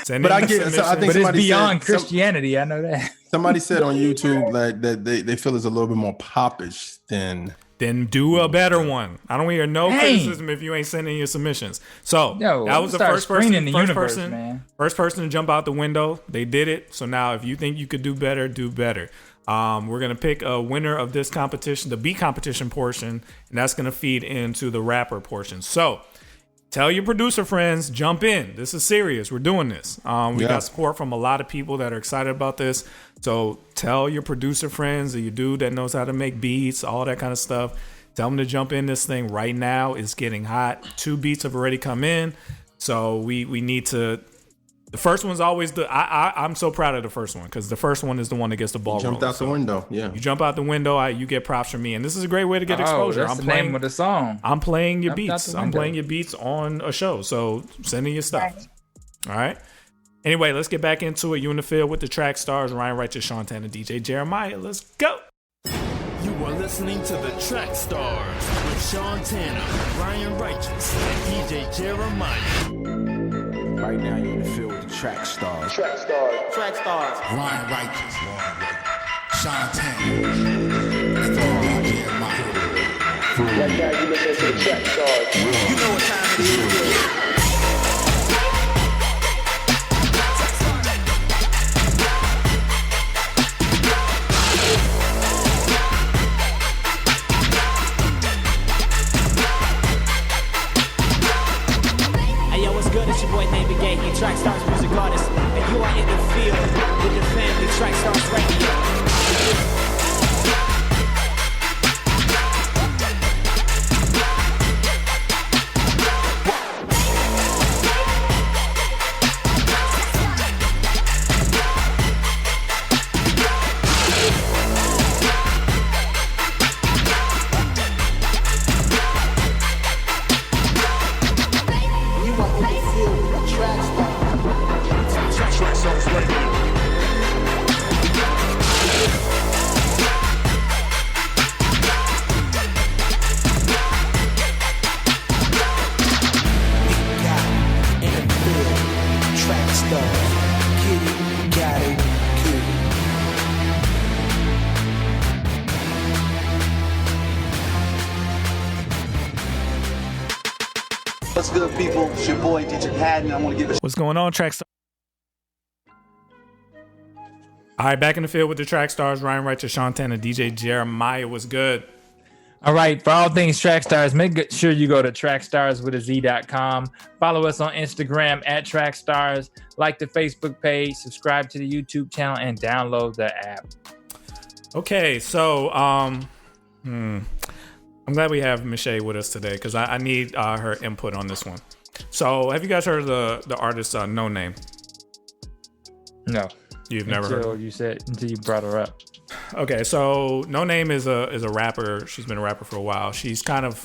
S3: Send
S8: But
S3: in
S8: I
S3: your
S8: get. So I
S3: submissions.
S8: think
S4: But it's
S8: somebody
S4: beyond
S8: said,
S4: Christianity. I know that.
S8: somebody said on YouTube like that they feel it's a little bit more popish than.
S3: Then do a better one. I don't hear no
S4: Dang.
S3: criticism if you ain't sending your submissions. So
S4: Yo,
S3: that was the
S4: start
S3: first person.
S4: screening the
S3: First
S4: universe,
S3: person,
S4: man.
S3: first person to jump out the window. They did it. So now, if you think you could do better, do better. We're gonna pick a winner of this competition, the beat competition portion, and that's gonna feed into the rapper portion. So tell your producer friends, jump in. This is serious. We're doing this. We got support from a lot of people that are excited about this. So tell your producer friends, your dude that knows how to make beats, all that kind of stuff. Tell them to jump in this thing right now. It's getting hot. 2 beats have already come in. So we need to. The first one's always I'm so proud of the first one because the first one is the one that gets the ball rolling.
S8: Jumped out the window. Yeah.
S3: You jump out the window, you get props from me, and this is a great way to get exposure.
S4: That's the name of the song.
S3: I'm playing your
S4: Jumped out
S3: beats.
S4: the
S3: I'm
S4: window.
S3: playing your beats on a show. So send in your stuff. All right. Anyway, let's get back into it. You in the field with the track stars, Ryan Righteous, Sean Tanner, DJ Jeremiah. Let's go.
S14: You are listening to the Track Stars with Sean Tanner, Ryan Righteous, and DJ Jeremiah.
S13: Right now, you're in the field with the track stars.
S2: Track stars.
S13: Track stars. Ryan Righteous. Sean Tanner. And DJ Jeremiah.
S2: Right now you listen to the track stars.
S13: You know what time it is.
S15: It's your boy Name Gay, he TRACKSTARZ music artist, and you are in the field with the family TRACKSTARZ Radio.
S16: What's good, people? It's your boy DJ Haddon. I want to give a
S3: What's going on, track stars? All right, back in the field with the track stars, Ryan Righteous, Sean Tanner, DJ Jeremiah. What's good?
S4: All right, for all things TrackStars, make sure you go to trackstarswithaz.com. Follow us on Instagram at TrackStars. Like the Facebook page, subscribe to the YouTube channel, and download the app.
S3: Okay, so I'm glad we have Michelle with us today because I need her input on this one. So, have you guys heard of the artist Noname?
S4: No,
S3: you've never heard.
S4: Until you brought her up.
S3: Okay, so Noname is a rapper. She's been a rapper for a while. She's kind of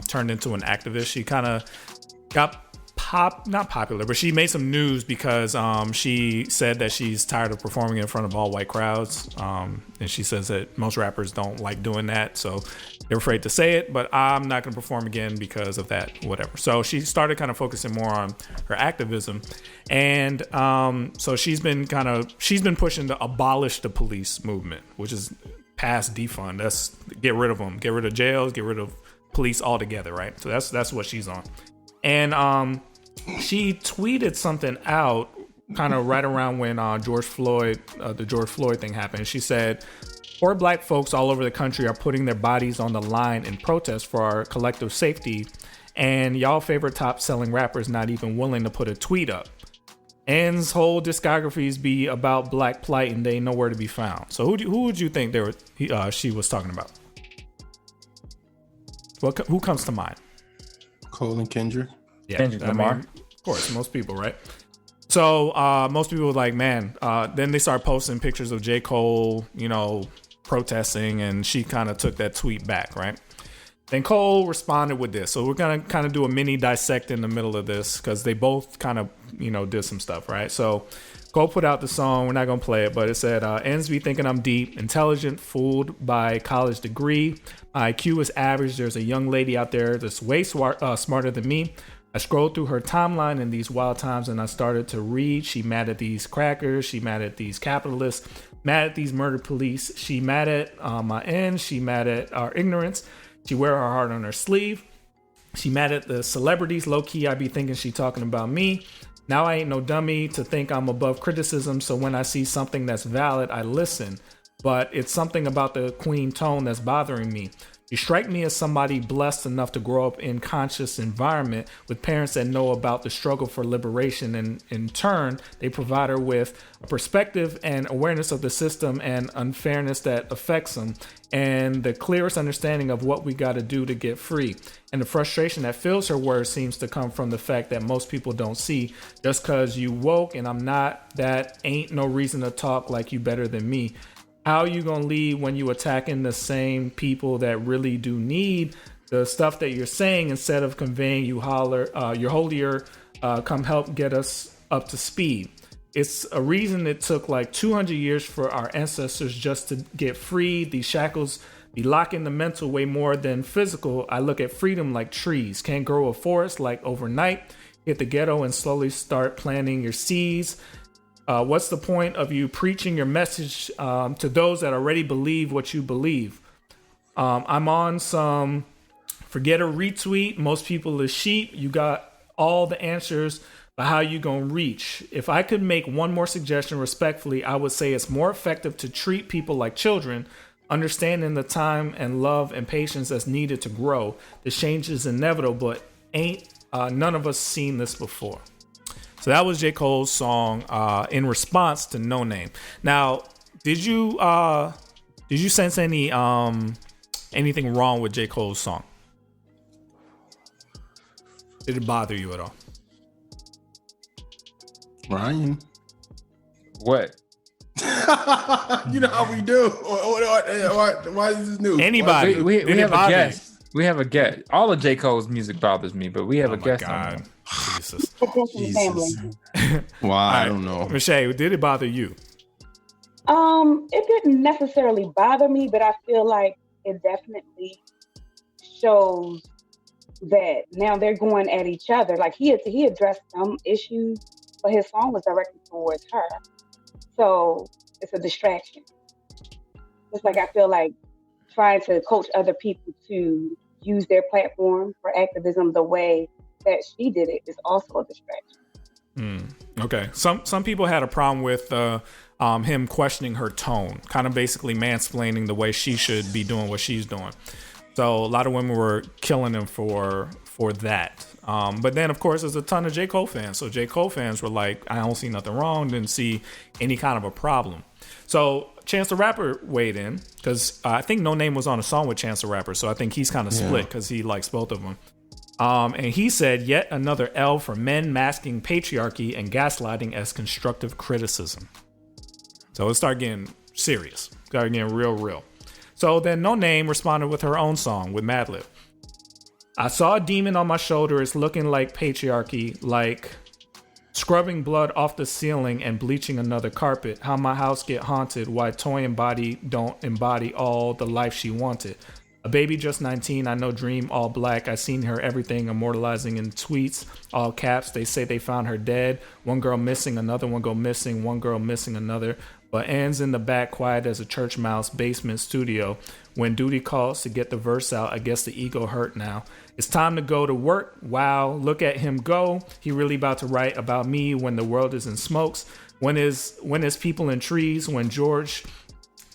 S3: turned into an activist. She kind of got not popular, but she made some news because she said that she's tired of performing in front of all white crowds. And she says that most rappers don't like doing that, so they're afraid to say it, but I'm not going to perform again because of that, whatever. So she started kind of focusing more on her activism. And so she's been pushing the abolish the police movement, which is past defund. That's get rid of them, get rid of jails, get rid of police altogether, right? So that's what she's on. And she tweeted something out kind of right around when the George Floyd thing happened. She said, "Poor black folks all over the country are putting their bodies on the line in protest for our collective safety, and y'all favorite top selling rappers not even willing to put a tweet up. N's whole discographies be about black plight and they nowhere to be found." So who would you think she was talking about? Who comes to mind?
S8: Cole and Kendrick.
S3: Yeah,
S4: Kendrick Lamar.
S3: of course, most people, right? So most people were like, man. Then they started posting pictures of J. Cole, protesting, and she kind of took that tweet back, right? Then Cole responded with this. So we're gonna kind of do a mini dissect in the middle of this because they both kind of did some stuff, right? So Cole put out the song. We're not gonna play it, but it said, "Ends be thinking I'm deep, intelligent, fooled by college degree. My IQ is average. There's a young lady out there that's way smarter than me. I scrolled through her timeline in these wild times and I started to read. She mad at these crackers. She mad at these capitalists. Mad at these murder police. She mad at my ends. She mad at our ignorance. She wear her heart on her sleeve. She mad at the celebrities. Low key, I be thinking she talking about me. Now I ain't no dummy to think I'm above criticism. So when I see something that's valid, I listen. But it's something about the queen tone that's bothering me. You strike me as somebody blessed enough to grow up in conscious environment with parents that know about the struggle for liberation, and in turn, they provide her with a perspective and awareness of the system and unfairness that affects them, and the clearest understanding of what we got to do to get free. And the frustration that fills her words seems to come from the fact that most people don't see just because you woke and I'm not, that ain't no reason to talk like you better than me. How you gonna lead when you attacking the same people that really do need the stuff that you're saying instead of conveying you're holier, come help get us up to speed. It's a reason it took like 200 years for our ancestors just to get free. These shackles be locking the mental way more than physical. I look at freedom like trees. Can't grow a forest like overnight. Hit the ghetto and slowly start planting your seeds. What's the point of you preaching your message to those that already believe what you believe? I'm on some forget a retweet. Most people is sheep. You got all the answers, but how you gonna reach? If I could make one more suggestion respectfully, I would say it's more effective to treat people like children, understanding the time and love and patience that's needed to grow. The change is inevitable, but ain't none of us seen this before. So that was J. Cole's song in response to Noname. Now, did you sense anything wrong with J. Cole's song? Did it bother you at all?
S8: Ryan.
S4: What?
S8: You know how we do. Why is this new?
S3: Anybody?
S4: We have a guest. We have a guest. All of J. Cole's music bothers me, but we have a guest on.
S3: Jesus.
S8: Wow, I don't know.
S3: Michelle, did it bother you?
S5: It didn't necessarily bother me, but I feel like it definitely shows that now they're going at each other. Like he addressed some issues, but his song was directed towards her. So it's a distraction. It's like I feel like trying to coach other people to use their platform for activism the way that she did it is also a distraction.
S3: Okay. Some people had a problem with him questioning her tone, kind of basically mansplaining the way she should be doing what she's doing. So a lot of women were killing him for that. But then, of course, there's a ton of J. Cole fans. So J. Cole fans were like, I don't see nothing wrong, didn't see any kind of a problem. So Chance the Rapper weighed in because I think Noname was on a song with Chance the Rapper. So I think he's kind of split because he likes both of them. And he said, yet another L for men masking patriarchy and gaslighting as constructive criticism. So let's start getting serious. Start getting real. So then Noname responded with her own song with Madlib. I saw a demon on my shoulder. It's looking like patriarchy, like scrubbing blood off the ceiling and bleaching another carpet. How my house get haunted. Why toy and body don't embody all the life she wanted. A baby just 19, I know dream all black. I seen her everything immortalizing in tweets, all caps. They say they found her dead. One girl missing, another one go missing. One girl missing another. But Anne's in the back, quiet as a church mouse, basement studio. When duty calls to get the verse out, I guess the ego hurt now. It's time to go to work. Wow, look at him go. He really about to write about me when the world is in smokes. When is people in trees? When George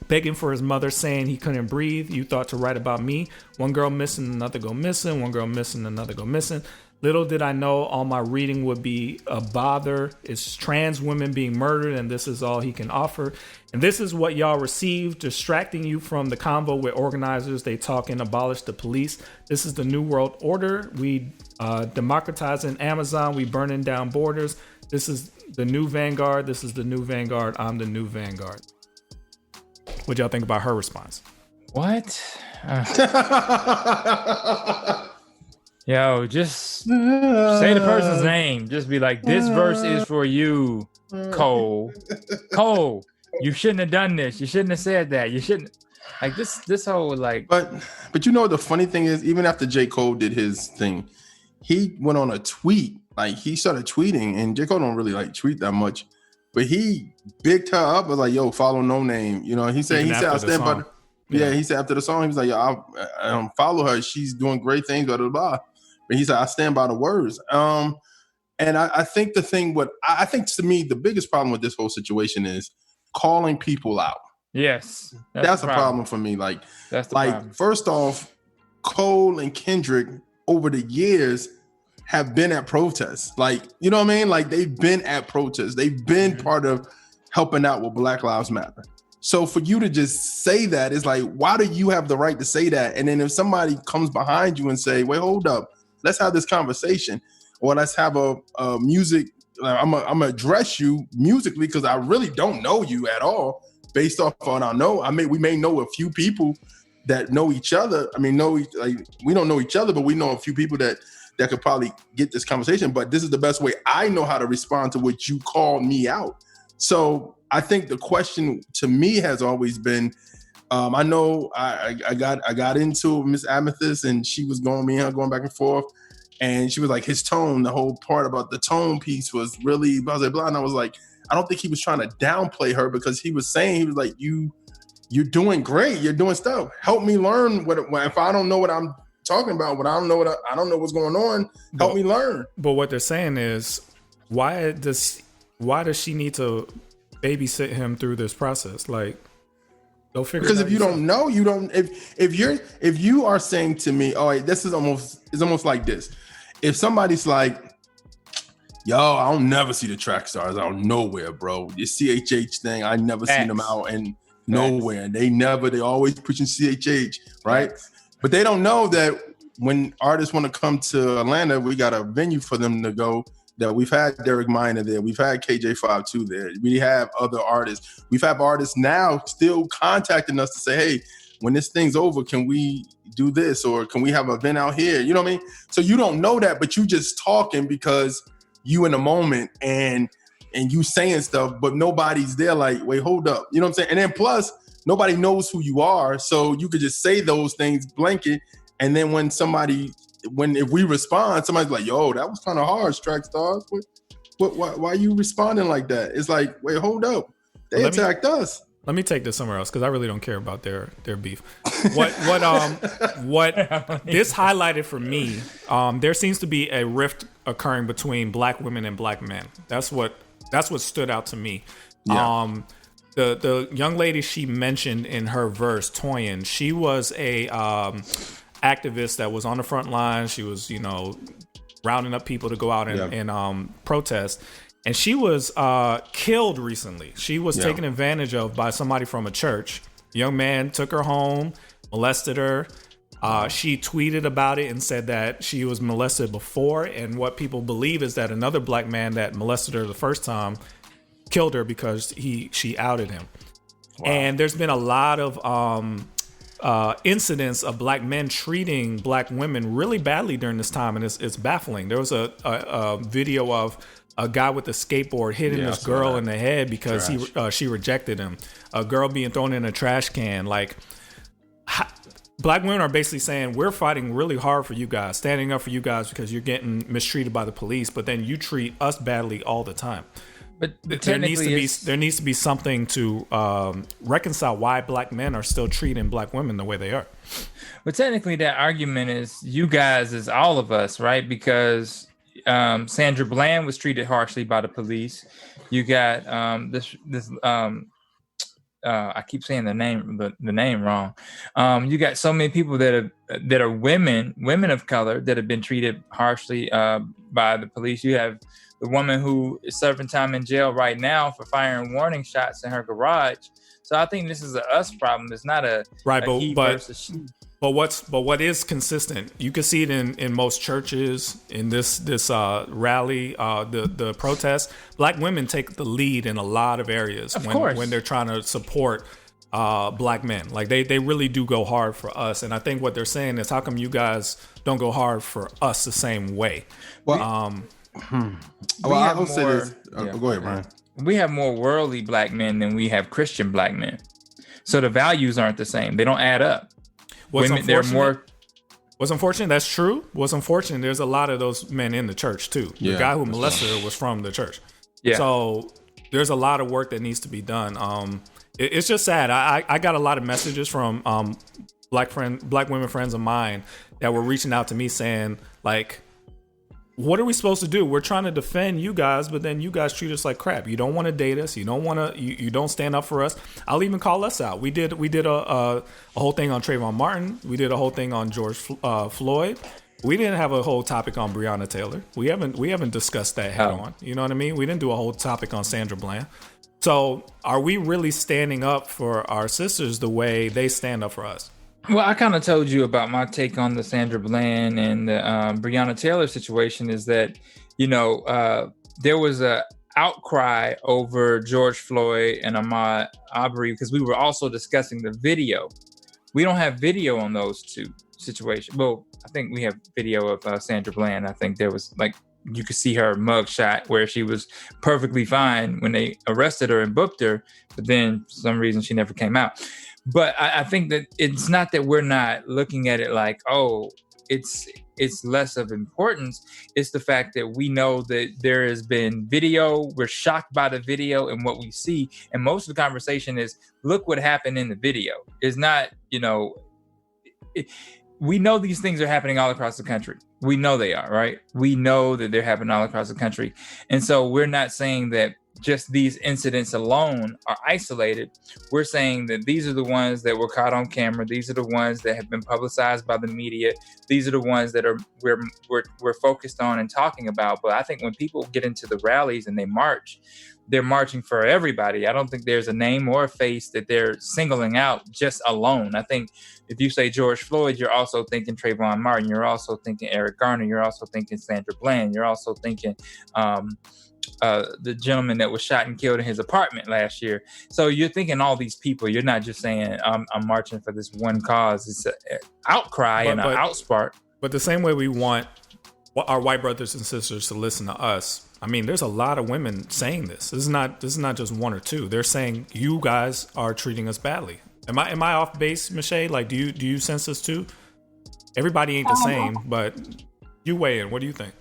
S3: begging for his mother, saying he couldn't breathe. You thought to write about me. One girl missing, another go missing. One girl missing, another go missing. Little did I know all my reading would be a bother. It's trans women being murdered, and this is all he can offer. And this is what y'all received, distracting you from the convo with organizers. They talk and abolish the police. This is the new world order. We democratizing Amazon. We burning down borders. This is the new vanguard. This is the new vanguard. I'm the new vanguard. What y'all think about her response?
S4: What? Yo, just say the person's name. Just be like, this verse is for you, Cole. Cole, you shouldn't have done this. You shouldn't have said that. You shouldn't. Like this whole like.
S8: But you know the funny thing is, even after J. Cole did his thing, he went on a tweet. Like he started tweeting, and J. Cole don't really like tweet that much. But he bigged her up, was like, "Yo, follow Noname." You know, he said, "I stand by." He said after the song, he was like, "Yo, I follow her. She's doing great things." Blah blah blah. But he said, "I stand by the words." And I think the thing, I think to me, the biggest problem with this whole situation is calling people out.
S4: Yes,
S8: that's a problem for me. Like,
S4: that's the problem.
S8: First off, Cole and Kendrick over the years have been at protests. Like, you know what I mean? Like they've been at protests. They've been part of helping out with Black Lives Matter. So for you to just say that is like, why do you have the right to say that? And then if somebody comes behind you and say, wait, hold up, let's have this conversation, or let's have a music, I'm gonna address you musically because I really don't know you at all based off on we may know a few people that know each other. I mean, we don't know each other, but we know a few people that could probably get this conversation, but this is the best way I know how to respond to what you called me out. So I think the question to me has always been, I know I got into Miss Amethyst and she was going back and forth, and she was like, his tone, the whole part about the tone piece was really blah, blah, blah. And I was like, I don't think he was trying to downplay her, because he was like, you're doing great. You're doing stuff. Help me learn if I don't know what I'm talking about, I don't know what's going on. Help me learn.
S3: But what they're saying is, why does she need to babysit him through this process? Like, go figure.
S8: Because if you don't know, you don't. If you are saying to me, oh, this is almost like this. If somebody's like, yo, I'll never see the TRACKSTARZ out nowhere, bro. The CHH thing, I never seen them out and nowhere. They always preaching CHH, right? But they don't know that when artists want to come to Atlanta, we got a venue for them to go. That we've had Derek Minor there, we've had KJ52 there, we have other artists. We've had artists now still contacting us to say, hey, when this thing's over, can we do this, or can we have an event out here? You know what I mean? So you don't know that, but you just talking because you in the moment and you saying stuff, but nobody's there. Like, wait, hold up. You know what I'm saying? And then plus, nobody knows who you are, so you could just say those things blanket, and then if we respond, somebody's like, yo, that was kind of hard, TRACKSTARZ. Why are you responding like that? It's like, wait, hold up. They attacked us.
S3: Let me take this somewhere else, because I really don't care about their beef. What this highlighted for me, there seems to be a rift occurring between Black women and Black men. That's what stood out to me. Yeah. The young lady she mentioned in her verse, Toyin, she was a activist that was on the front line. She was, rounding up people to go out and protest. And she was killed recently. She was taken advantage of by somebody from a church. The young man took her home, molested her. She tweeted about it and said that she was molested before. And what people believe is that another Black man that molested her the first time killed her because she outed him. Wow. And there's been a lot of incidents of black men treating black women really badly during this time, and it's baffling. There was a video of a guy with a skateboard hitting this girl in the head because she rejected him. A girl being thrown in a trash can. Like, black women are basically saying, we're fighting really hard for you guys, standing up for you guys because you're getting mistreated by the police, but then you treat us badly all the time.
S4: But
S3: there needs to be something to reconcile why black men are still treating black women the way they are.
S4: But technically, that argument is you guys is all of us, right? Because Sandra Bland was treated harshly by the police. You got I keep saying the name wrong. You got so many people that are women of color that have been treated harshly by the police. You have the woman who is serving time in jail right now for firing warning shots in her garage. So I think this is a us problem. It's not a he versus she.
S3: But what is consistent? You can see it in most churches, in this rally, the protest. Black women take the lead in a lot of areas when they're trying to support black men. Like they really do go hard for us. And I think what they're saying is, how come you guys don't go hard for us the same way?
S8: Well, I will say this. Go ahead, Brian.
S4: We have more worldly black men than we have Christian black men. So the values aren't the same. They don't add up.
S3: What's unfortunate, that's true. What's unfortunate, there's a lot of those men in the church too. The guy who molested her was from the church. Yeah. So there's a lot of work that needs to be done. It's just sad. I got a lot of messages from black women friends of mine that were reaching out to me saying, like, what are we supposed to do? We're trying to defend you guys, but then you guys treat us like crap. You don't want to date us. You don't want to. You don't stand up for us. I'll even call us out. We did a whole thing on Trayvon Martin. We did a whole thing on George Floyd. We didn't have a whole topic on Breonna Taylor. We haven't discussed that head on. You know what I mean? We didn't do a whole topic on Sandra Bland. So are we really standing up for our sisters the way they stand up for us?
S4: Well, I kind of told you about my take on the Sandra Bland and the Breonna Taylor situation is that, there was a outcry over George Floyd and Ahmaud Arbery because we were also discussing the video. We don't have video on those two situations. Well, I think we have video of Sandra Bland. I think there was you could see her mugshot where she was perfectly fine when they arrested her and booked her, but then for some reason she never came out. But I think that it's not that we're not looking at it like, oh, it's less of importance. It's the fact that we know that there has been video. We're shocked by the video and what we see. And most of the conversation is, look what happened in the video. It's not, we know these things are happening all across the country. We know they are, right? We know that they're happening all across the country. And so we're not saying that just these incidents alone are isolated. We're saying that these are the ones that were caught on camera. These are the ones that have been publicized by the media. These are the ones that we're focused on and talking about. But I think when people get into the rallies and they march, they're marching for everybody. I don't think there's a name or a face that they're singling out just alone. I think if you say George Floyd, you're also thinking Trayvon Martin. You're also thinking Eric Garner. You're also thinking Sandra Bland. You're also thinking the gentleman that was shot and killed in his apartment last year. So you're thinking all these people. You're not just saying I'm marching for this one cause. It's an outcry and an outspark.
S3: But the same way we want our white brothers and sisters to listen to us, I mean, there's a lot of women saying this. This is not just one or two. They're saying you guys are treating us badly. Am I off base, Michelle? Like, do you sense this too? Everybody ain't the same, but you weigh in. What do you think?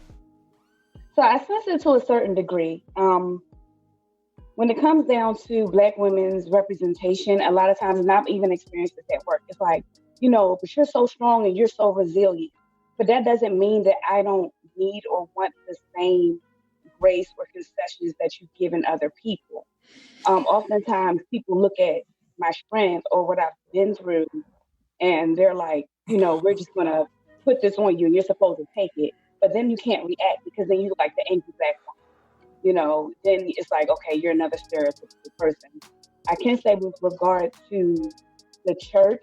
S5: So I sense it to a certain degree. When it comes down to Black women's representation, a lot of times, and I've even experienced this at work, it's like, but you're so strong and you're so resilient. But that doesn't mean that I don't need or want the same grace or concessions that you've given other people. Oftentimes people look at my strength or what I've been through and they're like, we're just going to put this on you and you're supposed to take it. But then you can't react because then you look like the angry black woman. Then it's like, okay, you're another stereotypical person. I can say with regard to the church,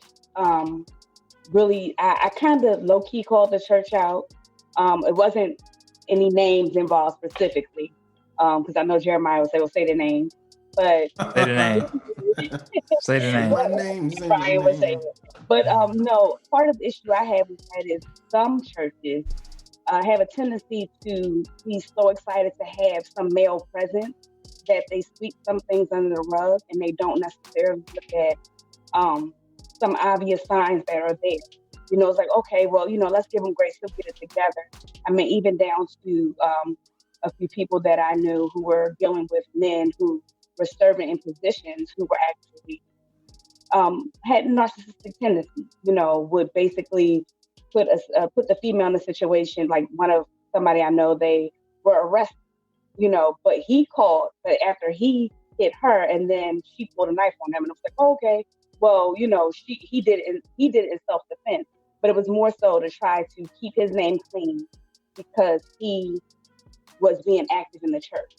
S5: really, I kind of low-key called the church out. It wasn't any names involved specifically, because I know Jeremiah will say the name. But
S4: say the name. Say the name.
S8: My name. Say
S5: Brian
S8: my
S5: was saying
S8: name.
S5: it. But no, part of the issue I have with that is some churches have a tendency to be so excited to have some male presence that they sweep some things under the rug and they don't necessarily look at some obvious signs that are there. You know, it's like, okay, well, you know, let's give them grace, let's get it together. I mean, even down to a few people that I knew who were dealing with men who were serving in positions who were actually had narcissistic tendencies, you know, would basically put the female in a situation like somebody I know, they were arrested, you know, but he called, but after he hit her and then she pulled a knife on him and I was like, oh, okay, well, you know, he did it in self-defense, but it was more so to try to keep his name clean because he was being active in the church.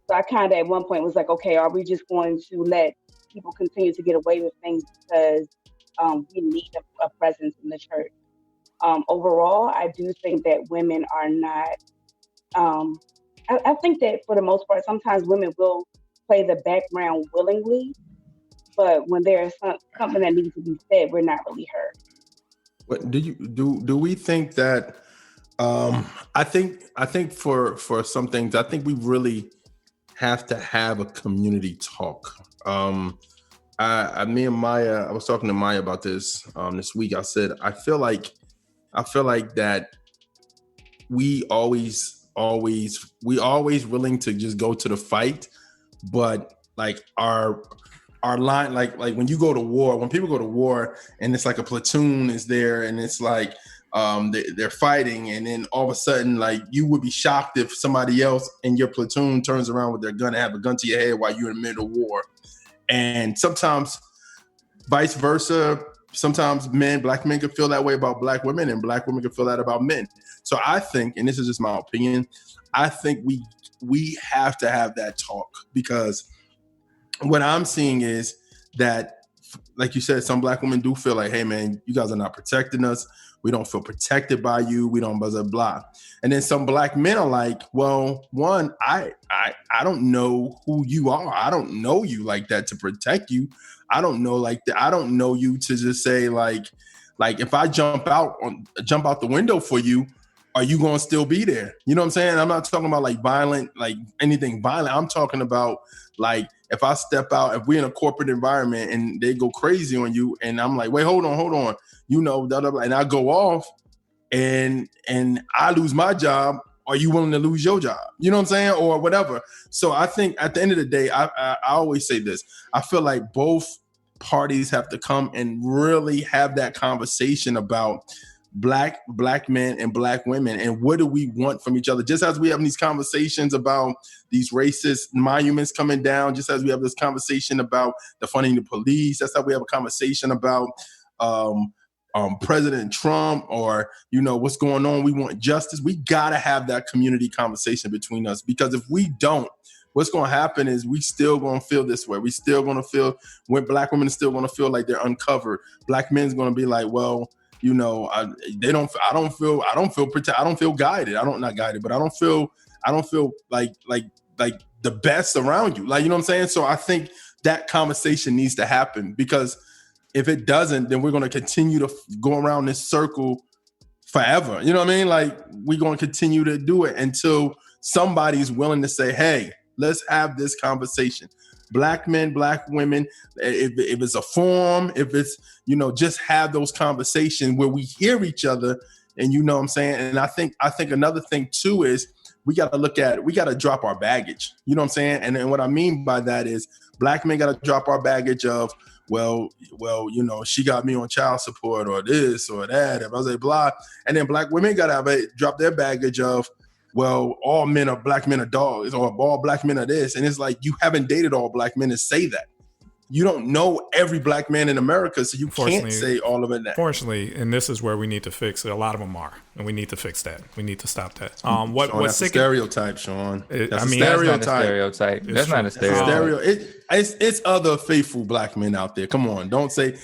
S5: So I kind of at one point was like, okay, are we just going to let people continue to get away with things because we need a presence in the church? Overall, I do think that women are not, I think that for the most part, sometimes women will play the background willingly, but when there's something that needs to be said, we're not really heard.
S8: But do we think that I think for some things, I think we really have to have a community talk. Me and Maya, I was talking to Maya about this this week. I said I feel like that we always willing to just go to the fight, but like our line, like when you go to war, when people go to war and it's like a platoon is there and it's like they're fighting, and then all of a sudden, like, you would be shocked if somebody else in your platoon turns around with their gun and have a gun to your head while you're in the middle of war. And sometimes vice versa, sometimes black men can feel that way about black women, and black women can feel that about men. So I think, and this is just my opinion, I think we have to have that talk, because what I'm seeing is that, like you said, some black women do feel like, hey man, you guys are not protecting us. We don't feel protected by you. We don't blah, blah, blah. And then some black men are like, well, one, I don't know who you are. I don't know you like that to protect you. I don't know like that. I don't know you to just say like if I jump out the window for you, are you going to still be there? You know what I'm saying? I'm not talking about like violent, like anything violent. I'm talking about like, if I step out, if we're in a corporate environment and they go crazy on you, and I'm like, wait, hold on, you know, blah, blah, blah, and I go off and I lose my job, are you willing to lose your job? You know what I'm saying? Or whatever. So I think at the end of the day, I always say this. I feel like both parties have to come and really have that conversation about black men and black women, and what do we want from each other? Just as we have these conversations about these racist monuments coming down, just as we have this conversation about defunding the police, that's how we have a conversation about President Trump, or, you know, what's going on. We want justice. We gotta have that community conversation between us, because if we don't, what's going to happen is we still going to feel this way. We still going to feel, when black women are still going to feel like they're uncovered. Black men's going to be like, well, you know, I don't feel guided. Not guided, but I don't feel like the best around you. Like, you know what I'm saying? So I think that conversation needs to happen, because if it doesn't, then we're going to continue to go around this circle forever. You know what I mean? Like, we're going to continue to do it until somebody's willing to say, hey, let's have this conversation. Black men, black women, if it's a forum, if it's, you know, just have those conversations where we hear each other, and you know what I'm saying? And I think another thing too is we got to drop our baggage. You know what I'm saying? And what I mean by that is black men got to drop our baggage of, well, you know, she got me on child support, or this or that, if I say blah. And then black women got to drop their baggage of, well, all black men are dogs, or all black men are this. And it's like, you haven't dated all black men to say that. You don't know every black man in America, so you can't say all of it.
S3: Fortunately, and this is where we need to fix it. A lot of them are, and we need to fix that. We need to stop that.
S8: Sean, that's a stereotype, Sean.
S4: That's a stereotype. That's not a stereotype.
S8: It's other faithful black men out there. Come on, don't say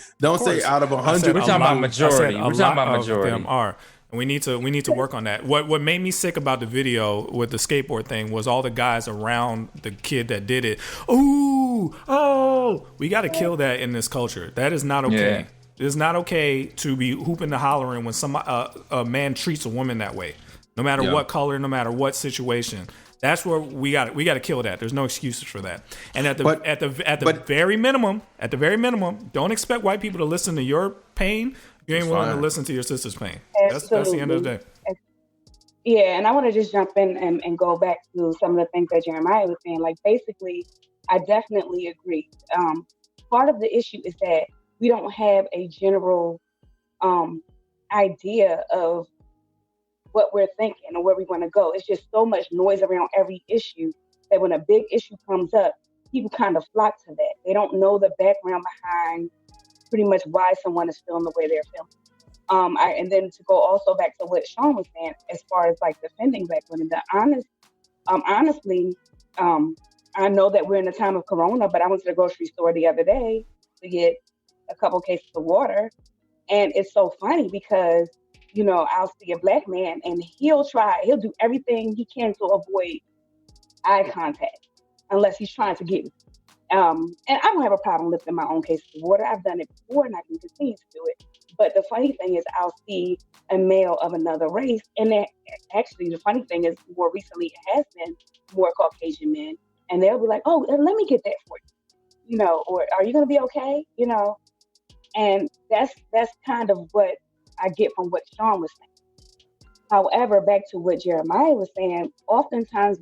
S8: out of 100.
S4: We're talking about majority. We're talking about majority.
S3: Them are. And we need to work on that. What made me sick about the video with the skateboard thing was all the guys around the kid that did it. Ooh, ooh, oh. We got to kill that in this culture. That is not okay. It is not okay to be hooping and hollering when a man treats a woman that way, no matter what color, no matter what situation. That's where we got to kill that. There's no excuses for that. And at the very minimum, don't expect white people to listen to your pain. You ain't willing to listen to your sister's pain. That's the end of the day.
S5: Yeah, and I want to just jump in and go back to some of the things that Jeremiah was saying. Like, basically, I definitely agree. Part of the issue is that we don't have a general idea of what we're thinking or where we want to go. It's just so much noise around every issue that when a big issue comes up, people kind of flock to that. They don't know the background behind pretty much why someone is feeling the way they're feeling. And then to go also back to what Sean was saying, as far as like defending black women, honestly, I know that we're in a time of Corona, but I went to the grocery store the other day to get a couple cases of water. And it's so funny because, you know, I'll see a black man and he'll do everything he can to avoid eye contact unless he's trying to get me. And I don't have a problem lifting my own cases of water. I've done it before and I can continue to do it. But the funny thing is I'll see a male of another race. And then actually the funny thing is more recently it has been more Caucasian men. And they'll be like, oh, let me get that for you. You know, or are you going to be okay? You know, and that's kind of what I get from what Sean was saying. However, back to what Jeremiah was saying, oftentimes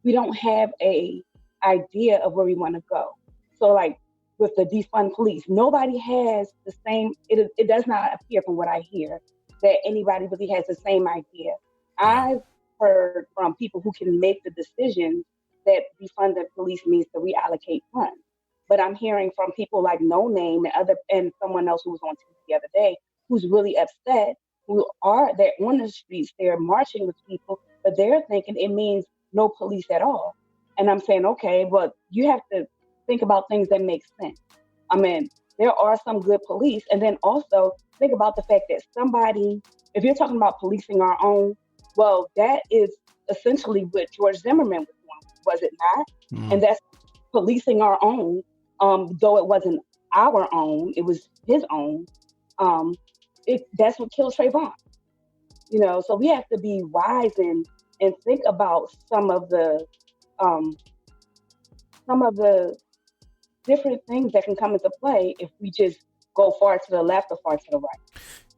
S5: we don't have a idea of where we want to go. So like with the defund police, nobody has the same, it does not appear from what I hear that anybody really has the same idea. I've heard from people who can make the decision that defund the police means to reallocate funds. But I'm hearing from people like Noname and someone else who was on TV the other day who's really upset, they're on the streets, they're marching with people, but they're thinking it means no police at all. And I'm saying, okay, well, you have to think about things that make sense. I mean, there are some good police. And then also think about the fact that if you're talking about policing our own, well, that is essentially what George Zimmerman was doing, was it not? Mm. And that's policing our own, though it wasn't our own, it was his own. That's what killed Trayvon. You know, so we have to be wise and think about some of the different things that can come into play if we just go far to the left or far to the right.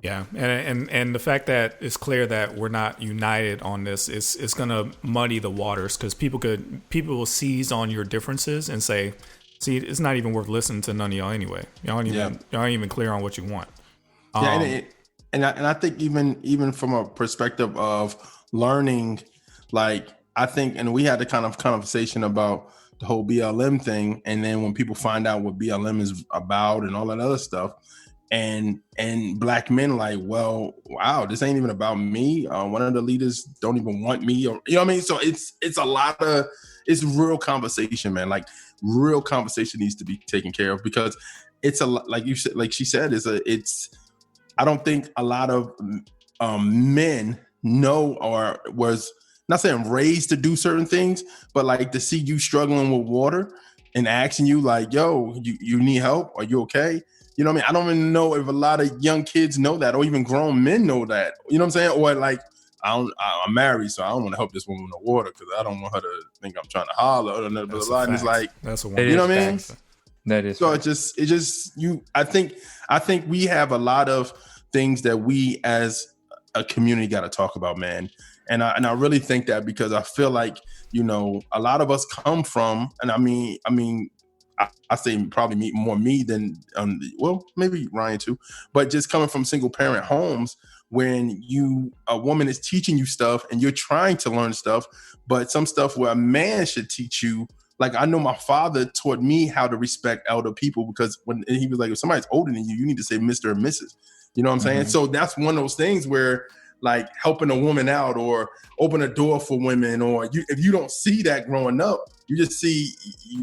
S3: Yeah, and the fact that it's clear that we're not united on this is going to muddy the waters because people will seize on your differences and say, see, it's not even worth listening to none of y'all anyway. Y'all aren't even clear on what you want.
S8: And I think even from a perspective of learning, like I think, and we had the kind of conversation about the whole BLM thing, and then when people find out what BLM is about and all that other stuff, and black men like, well, wow, this ain't even about me. One of the leaders don't even want me, or you know what I mean. So it's real conversation, man. Like real conversation needs to be taken care of because it's like you said, like she said, I don't think a lot of men know or was not saying raised to do certain things, but like to see you struggling with water and asking you like, yo, you need help? Are you okay? You know what I mean? I don't even know if a lot of young kids know that or even grown men know that. You know what I'm saying? Or like, I'm married, so I don't want to help this woman with water because I don't want her to think I'm trying to holler or nothing. But a lot of it's like,
S3: that's
S8: you know what I mean?
S4: That is
S8: so it just I think we have a lot of things that we as a community got to talk about, man. And I really think that because I feel like, you know, a lot of us come from, and I mean, I say probably more me than, well, maybe Ryan too, but just coming from single parent homes when a woman is teaching you stuff and you're trying to learn stuff, but some stuff where a man should teach you. Like I know my father taught me how to respect elder people because when he was like, if somebody's older than you, you need to say Mr. and Mrs. You know what I'm saying? Mm-hmm. So that's one of those things where like helping a woman out or open a door for women, or if you don't see that growing up, you just see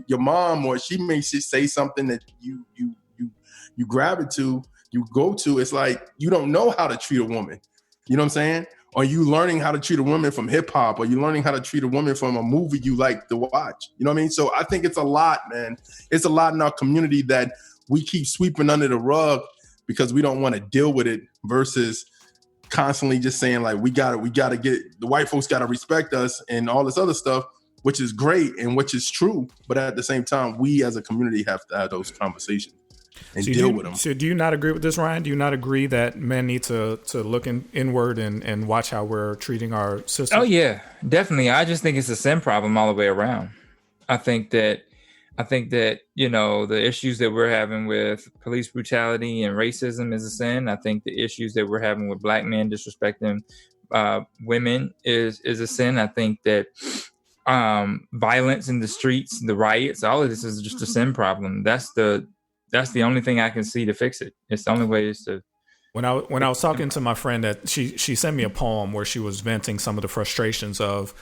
S8: your mom or she may say something that you grab it to, you go to. It's like you don't know how to treat a woman. You know what I'm saying? Are you learning how to treat a woman from hip hop? Are you learning how to treat a woman from a movie you like to watch? You know what I mean? So I think it's a lot, man. It's a lot in our community that we keep sweeping under the rug because we don't want to deal with it versus constantly just saying like, we gotta get, the white folks gotta respect us and all this other stuff, which is great and which is true. But at the same time, we as a community have to have those conversations and deal with them.
S3: So do you not agree with this, Ryan? Do you not agree that men need to look inward and watch how we're treating our sisters?
S4: Oh yeah, definitely. I just think it's a sin problem all the way around. I think that you know, the issues that we're having with police brutality and racism is a sin. I think the issues that we're having with black men disrespecting women is a sin. I think that violence in the streets, the riots, all of this is just a sin problem. That's the only thing I can see to fix it. It's the only way is to.
S3: When I was talking to my friend, that she sent me a poem where she was venting some of the frustrations of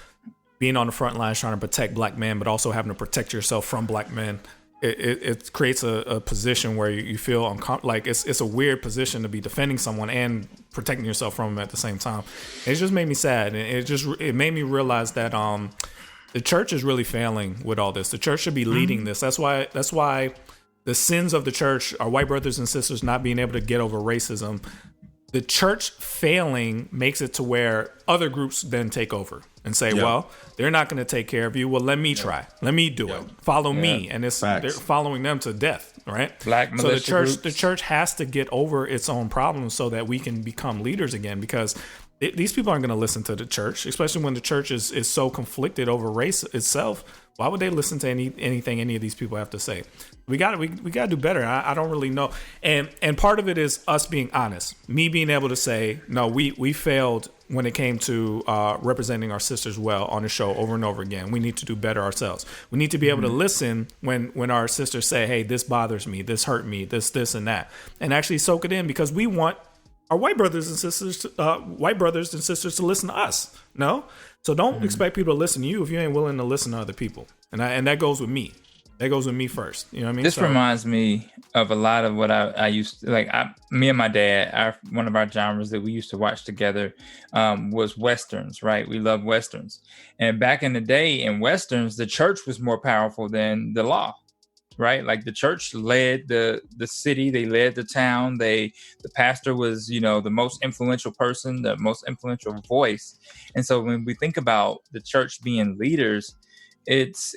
S3: being on the front lines trying to protect black men, but also having to protect yourself from black men. It creates a position where you feel like it's a weird position to be defending someone and protecting yourself from them at the same time. It just made me sad, and it made me realize that the church is really failing with all this. The church should be leading this. That's why the sins of the church are white brothers and sisters not being able to get over racism. The church failing makes it to where other groups then take over and say, well, they're not going to take care of you. Well, let me try. Let me do it. Follow me. And they're following them to death, right?
S4: Black militia
S3: so the church has to get over its own problems so that we can become leaders again, because these people aren't going to listen to the church, especially when the church is so conflicted over race itself. Why would they listen to anything any of these people have to say? We got to do better. I don't really know. And part of it is us being honest. Me being able to say, no, we failed when it came to representing our sisters well on the show over and over again. We need to do better ourselves. We need to be able to listen when our sisters say, hey, this bothers me, this hurt me, this and that, and actually soak it in, because we want our white brothers and sisters to listen to us. No? So don't expect people to listen to you if you ain't willing to listen to other people. And that goes with me. That goes with me first. You know what I mean?
S4: This reminds me of a lot of what I used to like. Me and my dad, one of our genres that we used to watch together was Westerns, right? We love Westerns. And back in the day in Westerns, the church was more powerful than the law, right? Like the church led the city, they led the town. The pastor was, the most influential person, the most influential voice. And so when we think about the church being leaders, it's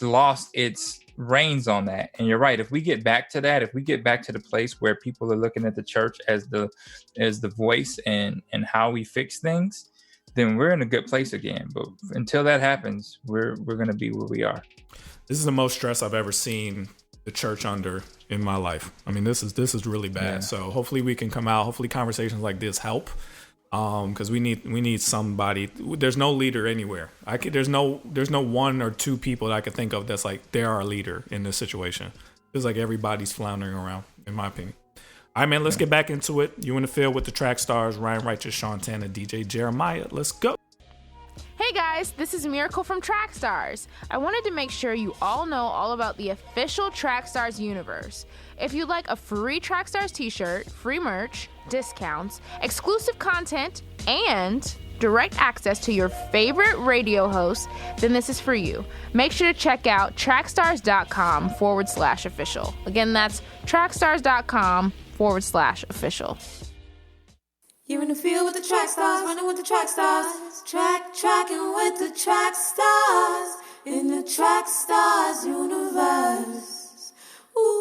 S4: lost its reins on that. And you're right. If we get back to that, if we get back to the place where people are looking at the church as the voice and how we fix things, then we're in a good place again. But until that happens, we're going to be where we are.
S3: This is the most stress I've ever seen the church under in my life. I mean, this is really bad. Yeah. So hopefully we can come out. Hopefully conversations like this help. Because we need somebody. There's no leader anywhere. There's no one or two people that I could think of that's like they're our leader in this situation. Feels like everybody's floundering around, in my opinion. All right, man, let's get back into it. You in the field with the Track Stars, Ryan Righteous, Sean Tanner, DJ Jeremiah. Let's go.
S12: Hey guys, this is Miracle from TRACKSTARZ. I wanted to make sure you all know all about the official TRACKSTARZ universe. If you'd like a free TRACKSTARZ t-shirt, free merch, discounts, exclusive content, and direct access to your favorite radio hosts, then this is for you. Make sure to check out trackstarz.com/official. Again, that's trackstarz.com/official.
S17: You're in the field with the track stars, running with the track stars. Tracking with the track stars. In the track stars universe. Ooh,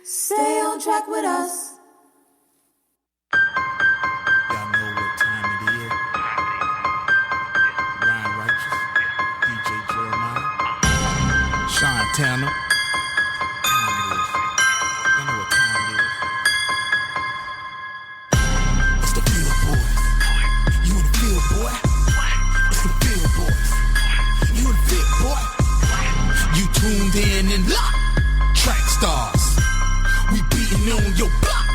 S17: stay on track with us.
S13: Y'all know what time it is. Ryan Righteous, DJ Jeremiah, Sean Tanner.
S14: Tuned in and locked. Track stars. We beating on your block.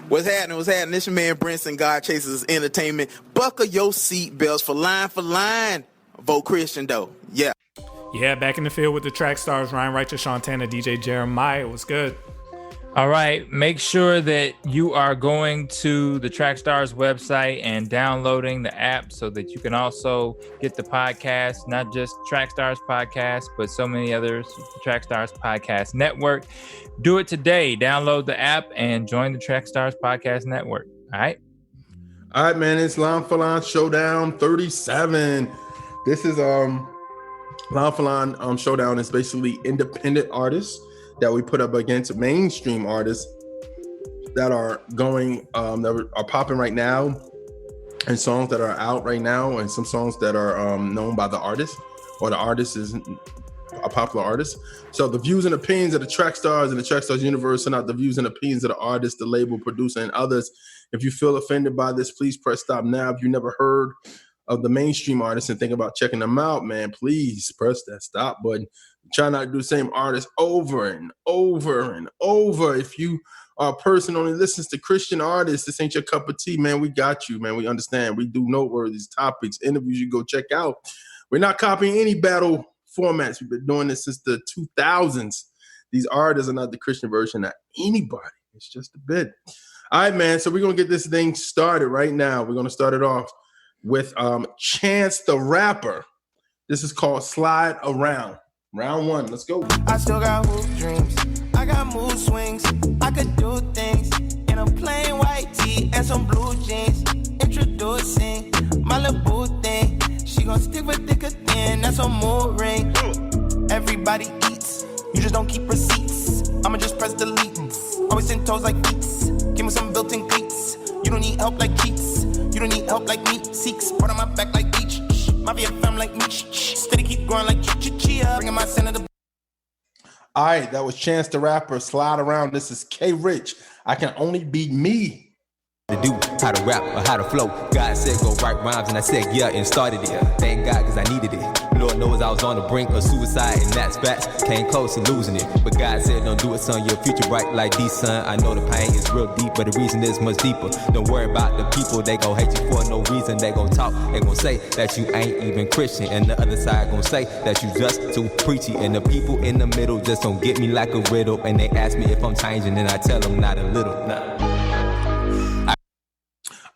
S18: What's happening? What's happening? This your man Brinson, God Chasers Entertainment. Buckle your seatbelts for line. Vote Christian, though. Yeah.
S3: Yeah, back in the field with the Track Stars, Ryan Righteous, Sean Tanner, DJ Jeremiah. What's good?
S4: All right, make sure that you are going to the TrackStars website and downloading the app so that you can also get the podcast, not just TrackStars podcast, but so many others, the TrackStars Podcast Network. Do it today. Download the app and join the TrackStars Podcast Network. All right?
S8: All right, man. It's Line for Line Showdown 37. This is Line for Line Showdown is basically independent artists that we put up against mainstream artists that are going that are popping right now, and songs that are out right now, and some songs that are known by the artist, or the artist is a popular artist. So the views and opinions of the Track Stars and the Track Stars universe are not the views and opinions of the artist, the label, producer, and others. If you feel offended by this, please press stop now. If you never heard of the mainstream artists and think about checking them out, man, please press that stop button. Try not to do the same artist over and over and over. If you are a person who only listens to Christian artists, this ain't your cup of tea, man. We got you, man. We understand. We do noteworthy topics, interviews you go check out. We're not copying any battle formats. We've been doing this since the 2000s. These artists are not the Christian version of anybody. It's just a bit. All right, man. So we're going to get this thing started right now. We're going to start it off with Chance the Rapper. This is called Slide Around. Round one, let's go.
S19: I still got hoop dreams. I got mood swings. I could do things in a plain white tee and some blue jeans. Introducing my little boo thing. She gon' stick with thicker thin. That's a mood ring. Everybody eats. You just don't keep receipts. I'ma just press delete. Always 10 toes like beats. Give me some built-in cleats. You don't need help like cheats. You don't need help like me. Seeks part on my back like beach. My VFM like me. Steady keep growing like chia. Bringing my senator.
S8: All right, that was Chance the Rapper, Slide Around. This is K Rich. I Can Only Be Me.
S20: To do, how to rap or how to flow. God said go write rhymes and I said yeah and started it. Thank God cause I needed it. Lord knows I was on the brink of suicide and that's facts. Came close to losing it. But God said don't do it son, your future bright like these son. I know the pain is real deep but the reason is much deeper. Don't worry about the people, they gon' hate you for no reason. They gon' talk, they gon' say that you ain't even Christian. And the other side gon' say that you just too preachy. And the people in the middle just don't get me like a riddle. And they ask me if I'm changing and I tell them not a little. Nah.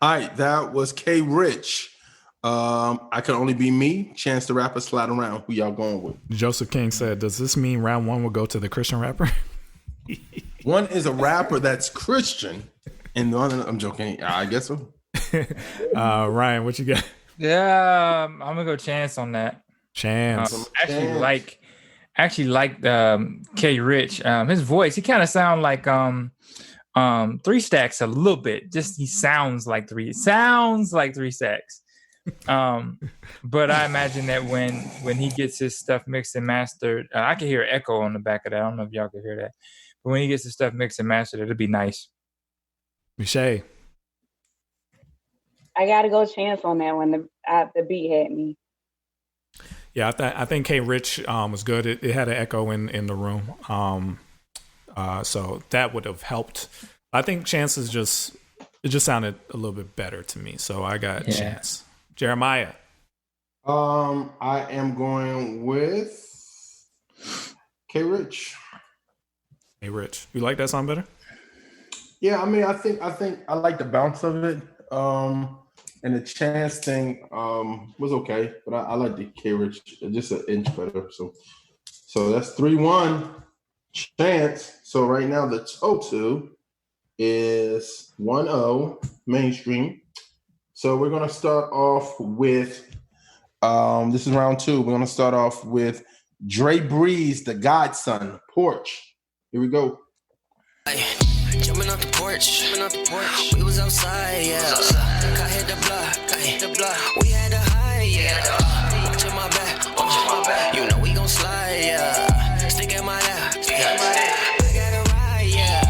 S8: All right, that was K Rich. I Can Only Be Me. Chance the Rapper, Slide Around. Who y'all going with?
S3: Joseph King said, does this mean round one will go to the Christian rapper?
S8: One is a rapper that's Christian, and the other, I'm joking. I guess so.
S3: Ryan, what you got?
S4: Yeah, I'm gonna go Chance on that.
S3: Chance.
S4: Actually like K Rich. His voice, he kind of sound like 3 Stacks a little bit. Just he sounds like 3 Stacks. But I imagine that when he gets his stuff mixed and mastered, I can hear echo on the back of that. I don't know if y'all can hear that, but when he gets his stuff mixed and mastered, it'll be nice.
S3: Michelle,
S5: I gotta go Chance on that one. The beat had me.
S3: Yeah, I think K Rich was good. It had an echo in the room. So that would have helped. I think Chance it just sounded a little bit better to me. So I got Chance. Jeremiah.
S8: I am going with K Rich.
S3: Hey Rich, you like that song better?
S8: Yeah, I mean, I think I like the bounce of it. And the Chance thing was okay, but I like the K Rich just an inch better. So that's 3-1 Chance. So right now the total is 1-0 mainstream. So we're gonna start off with this is round 2. We're gonna start off with Dre Breeze, the Godson, Porch. Here we go.
S19: Jumping off the porch, we was outside, yeah. I hit the block, we had to hide, yeah. Watching my back, you know we gon' slide, yeah. Stick in my lap, I gotta ride, yeah.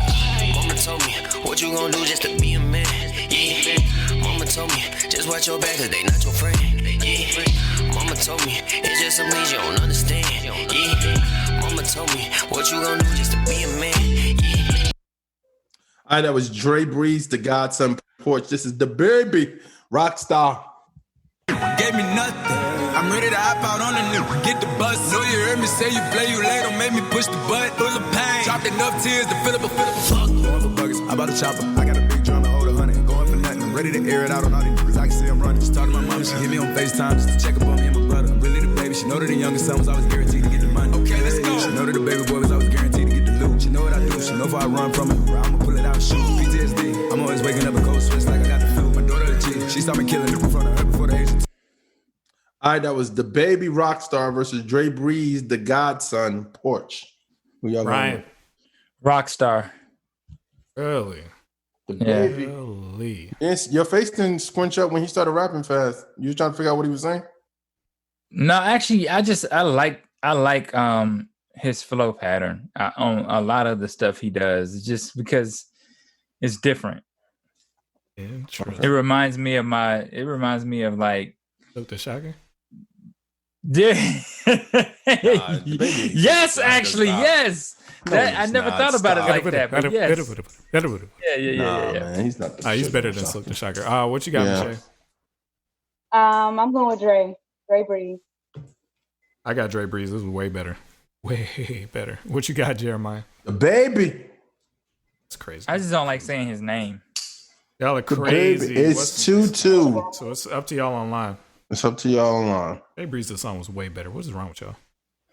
S19: Mama told me, what you gon' do just to be a man, yeah. Mama told me, just watch your back, cause they not your friend, yeah. Mama told me, it's just some things you don't understand, yeah. Mama told me, what you gon' do just to be a man, yeah.
S8: All right, that was Dre Breeze, the Godson Porch. This is the baby Rockstar.
S21: Gave me nothing. I'm ready to hop out on the new. Get the bus. Know you heard me say you play, you late. Don't make me push the butt. Full of pain. Dropped enough tears to fill up a fuck. Going for buggers. I bought a chopper. I got a big drum and hold 100. Going for nothing. I'm ready to air it out on all these niggas. I can see I'm running. She talking to my mom. She hit me on FaceTime just to check up on me and my brother. I'm really the baby. She know that the youngest son was always guaranteed to get the money. Okay, let's go. She know that the baby boy was always guaranteed to get the loot. She know what I do. She know if I run from it, I'ma pull it out and shoot. PTSD. I'm always waking up a cold sweats like I got the flu. My daughter the G. She saw me killing me in front of her before the age of 2.
S8: All right, that was the baby Rockstar versus Dre Breeze, the Godson Porch. Who y'all
S3: Ryan.
S4: Rockstar.
S3: Early.
S8: The baby.
S3: Early.
S8: Yes, your face didn't squinch up when he started rapping fast. You was trying to figure out what he was saying?
S4: No, actually, I like his flow pattern on a lot of the stuff he does, just because it's different.
S3: Interesting.
S4: It reminds me of like
S3: Luke the Shocker.
S4: Yeah. Yes, actually, yes. That I never thought about it like that. But yes. Yeah.
S8: Man, he's not.
S3: He's better than Luke the Shocker. What you got, Michelle?
S5: I'm going with Dre Breeze.
S3: I got Dre Breeze. This is way better. Way better. What you got, Jeremiah?
S8: The baby.
S3: It's crazy.
S4: I just don't like saying his name.
S3: Y'all are crazy.
S8: It's 2-2.
S3: So it's up to y'all online.
S8: It's up to y'all online.
S3: Dre Breeze's song was way better. What is wrong with y'all?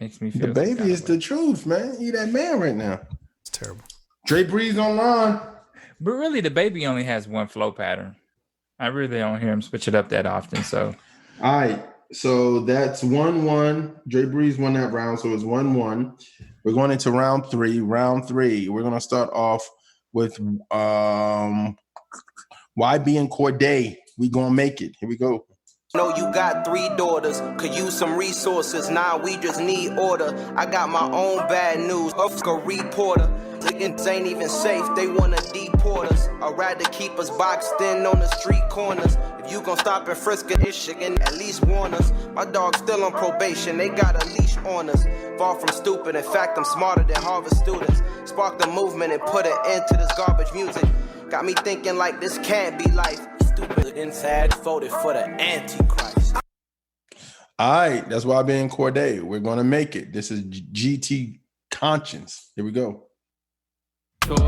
S4: Makes me feel
S8: the baby is the truth, man. He that man right now.
S3: It's terrible.
S8: Dre Breeze online.
S4: But really, the baby only has one flow pattern. I really don't hear him switch it up that often. So,
S8: all right. So that's 1-1. Dre Breeze won that round, so it's 1-1. We're going into round 3. Round 3. We're gonna start off with YB and Corday. We gonna make it. Here we go.
S18: Know you got 3 daughters, could use some resources. Nah, we just need order. I got my own bad news. A reporter. Niggas ain't even safe, they wanna deport us. I'd rather keep us boxed in on the street corners. If you gon' stop and frisk this shit, and at least warn us. My dog's still on probation, they got a leash on us. Far from stupid, in fact, I'm smarter than Harvard students. Spark the movement and put an end to this garbage music. Got me thinking like this can't be life. Stupid inside voted for the Antichrist.
S8: All right, that's YB and Corday. We're gonna make it. This is GT Conscience. Here we go.
S22: Toys,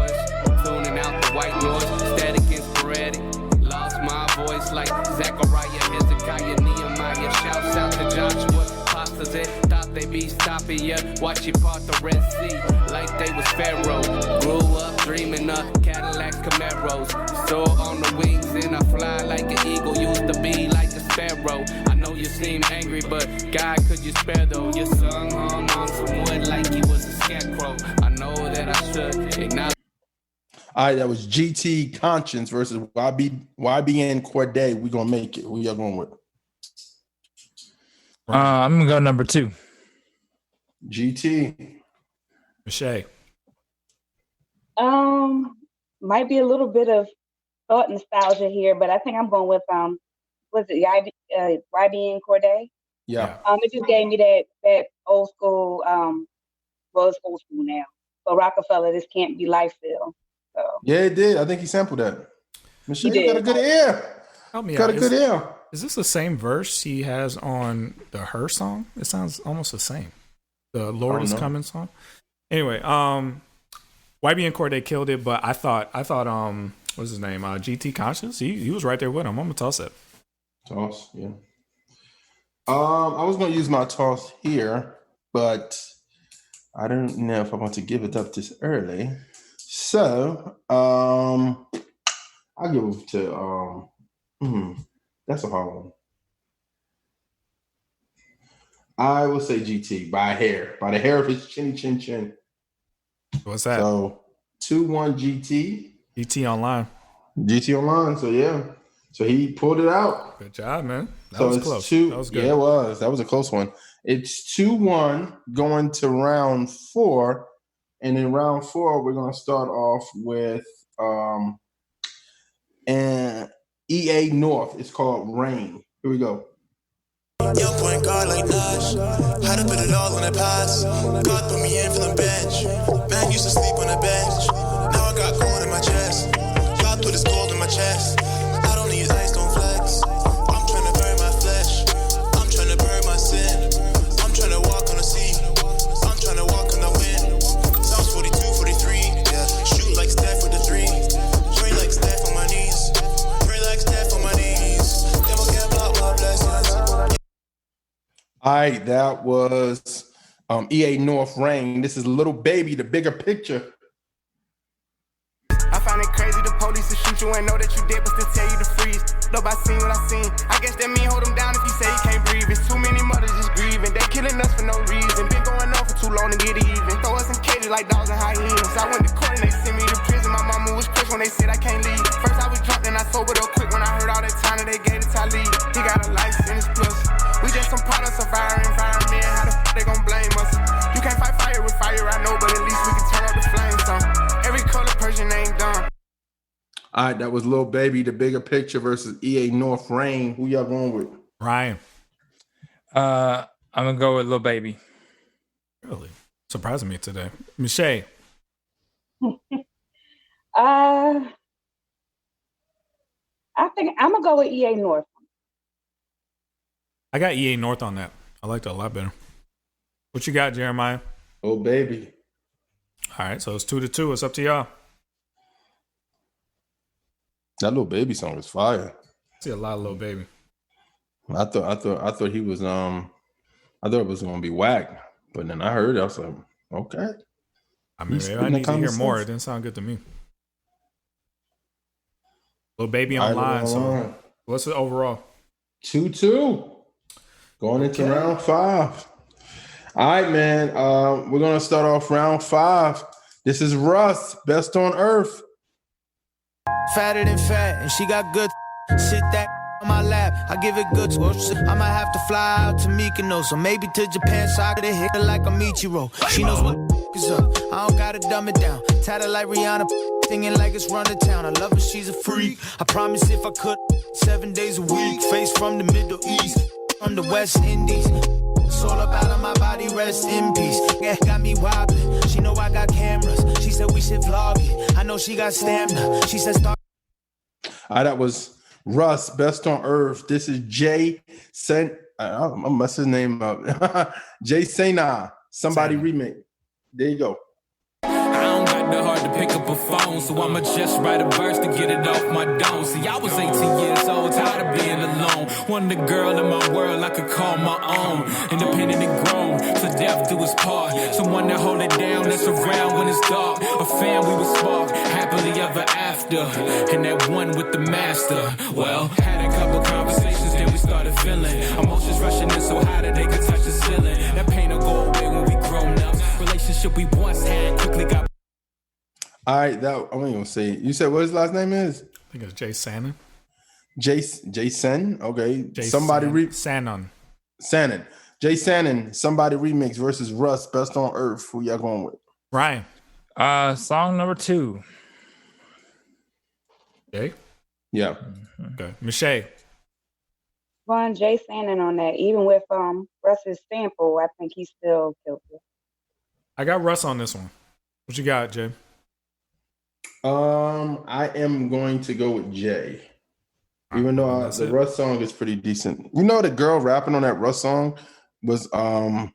S22: tuning out the white noise, static and sporadic. Lost my voice like Zechariah, Hezekiah, Nehemiah. Shouts out to Joshua, Pastas it. Thought they be stopping ya. Watch you part the Red Sea like they was Pharaoh. Grew up dreaming of Cadillacs, Camaros. Soar on the wings and I fly like an eagle. Used to be like a sparrow. I know you seem angry, but God, could you spare though? Your son hung on some wood like he was a scarecrow. I know that I should acknowledge.
S8: All right, that was GT Conscience versus YB and Corday. We're gonna make it. Who y'all going with?
S4: I'm gonna go number 2.
S8: GT.
S3: Michelle.
S5: Might be a little bit of thought nostalgia here, but I think I'm going with was it YB and Corday?
S8: Yeah.
S5: It just gave me that old school, well, it's old school now. But Rockefeller, this can't be life feel. So.
S8: Yeah, it did. I think he sampled that. Michelle, you got a good ear.
S3: Help me
S8: got
S3: out.
S8: a good ear.
S3: Is this the same verse he has on the Her song? It sounds almost the same. The Lord is Coming song. Anyway, YB and Corday killed it, but I thought what's his name? GT Conscious. He was right there with him. I'm gonna toss it.
S8: Toss, yeah. I was gonna use my toss here, but I don't know if I want to give it up this early. So I'll give it to that's a hard one. I will say GT by the hair of his chinny chin chin.
S3: What's that?
S8: So 2-1 GT.
S3: GT online.
S8: GT online. So yeah. So he pulled it out.
S3: Good job, man. That was close.
S8: That
S3: was good.
S8: Yeah, it was. That was a close one. It's 2-1 going to round 4. And in round 4, we're going to start off with EA North. It's called Rain. Here we go.
S23: Young point guard like Nash. Had to put it all on the pass. God put me in from the bench. Man used to sleep on the bench. Now I got gold in my chest.
S8: All right, that was EA North Rain. This is Little Baby, the bigger picture.
S19: I find it crazy the police will shoot you and know that you dead, but still tell you to freeze. Nope, I seen what I seen. I guess that mean hold him down if you say you can't breathe. It's too many mothers just grieving. They killing us for no reason. Been going on for too long to get even. Throw us in cages like dogs and hyenas. I went to court and they sent me to prison. My mama was pissed when they said I can't leave. First I was drunk, then I sobered up quick when I heard all that time that they gave to Talib. He got a life sentence plus. We just some products of our environment. How the f they gon' blame us? You can't fight fire with fire, I know, but at least we can turn up the flames on. Every color Persian ain't done.
S8: All right, that was Lil Baby, the bigger picture versus EA North Rain. Who y'all going with?
S3: Ryan.
S4: I'm gonna go with Lil Baby.
S3: Really surprising me today. Michelle.
S1: I think I'm gonna go with EA North.
S3: I got EA North on that. I liked it a lot better. What you got, Jeremiah?
S8: Lil Baby.
S3: All right, so it's 2-2. It's up to y'all.
S8: That Lil Baby song is fire.
S3: I see a lot of Lil Baby.
S8: I thought he was I thought it was gonna be whack, but then I heard it. I was like, okay.
S3: I mean, maybe I need to hear more. It didn't sound good to me. Lil Baby online. So what's the overall?
S8: 2-2. Going into round 5. All right, man. We're gonna start off round 5. This is Russ, Best on Earth.
S6: Fatter than fat, and she got good. Sit that on my lap, I give it good. I might have to fly out to Mykonos, or maybe to Japan, so I could hit her like a Michiro. She knows what is up. I don't gotta dumb it down. Tatted like Rihanna, singing like it's run to town. I love her, she's a freak. I promise if I could, 7 days a week. Face from the Middle East, from the West Indies. It's all about on my body, rest in peace. Yeah, got me wobbling. She know I got cameras. She said we should vlog it. I know she got stamina. She said start.
S8: That was Russ, Best on Earth. This is Jay Sen. I mess his name up. Jay Sena. Somebody remake. There you go.
S21: I don't got the heart to pick up a phone, so I'ma just write a verse to get it off my dome. See, I was 18 years old, tired of being alone. Wanted a girl in my world I could call my own. Independent and grown, to death do us part. Someone that hold it down, that's around when it's dark. A fan we would spark, happily ever after. And that one with the master. Well, had a couple conversations, then we started feeling. Emotions rushing in so high that they could touch the ceiling. That pain will go away when we grown up. Relationship we once had quickly got.
S8: All right, that I ain't gonna say it. You said what his last name is?
S3: I think it's Jay Sanon.
S8: Jason. Okay.
S3: Jay
S8: Somebody
S3: Sanon.
S8: Sanon. Jay Sanon. Somebody remix versus Russ, Best on Earth. Who y'all going with?
S3: Ryan.
S4: Song number 2.
S3: Jay?
S8: Yeah.
S3: Okay. Michelle.
S1: Going Jay Sanon on that. Even with Russ's sample, I think he still killed it.
S3: I got Russ on this one. What you got, Jay?
S8: I am going to go with Jay. Even though the Russ song is pretty decent. You know, the girl rapping on that Russ song was a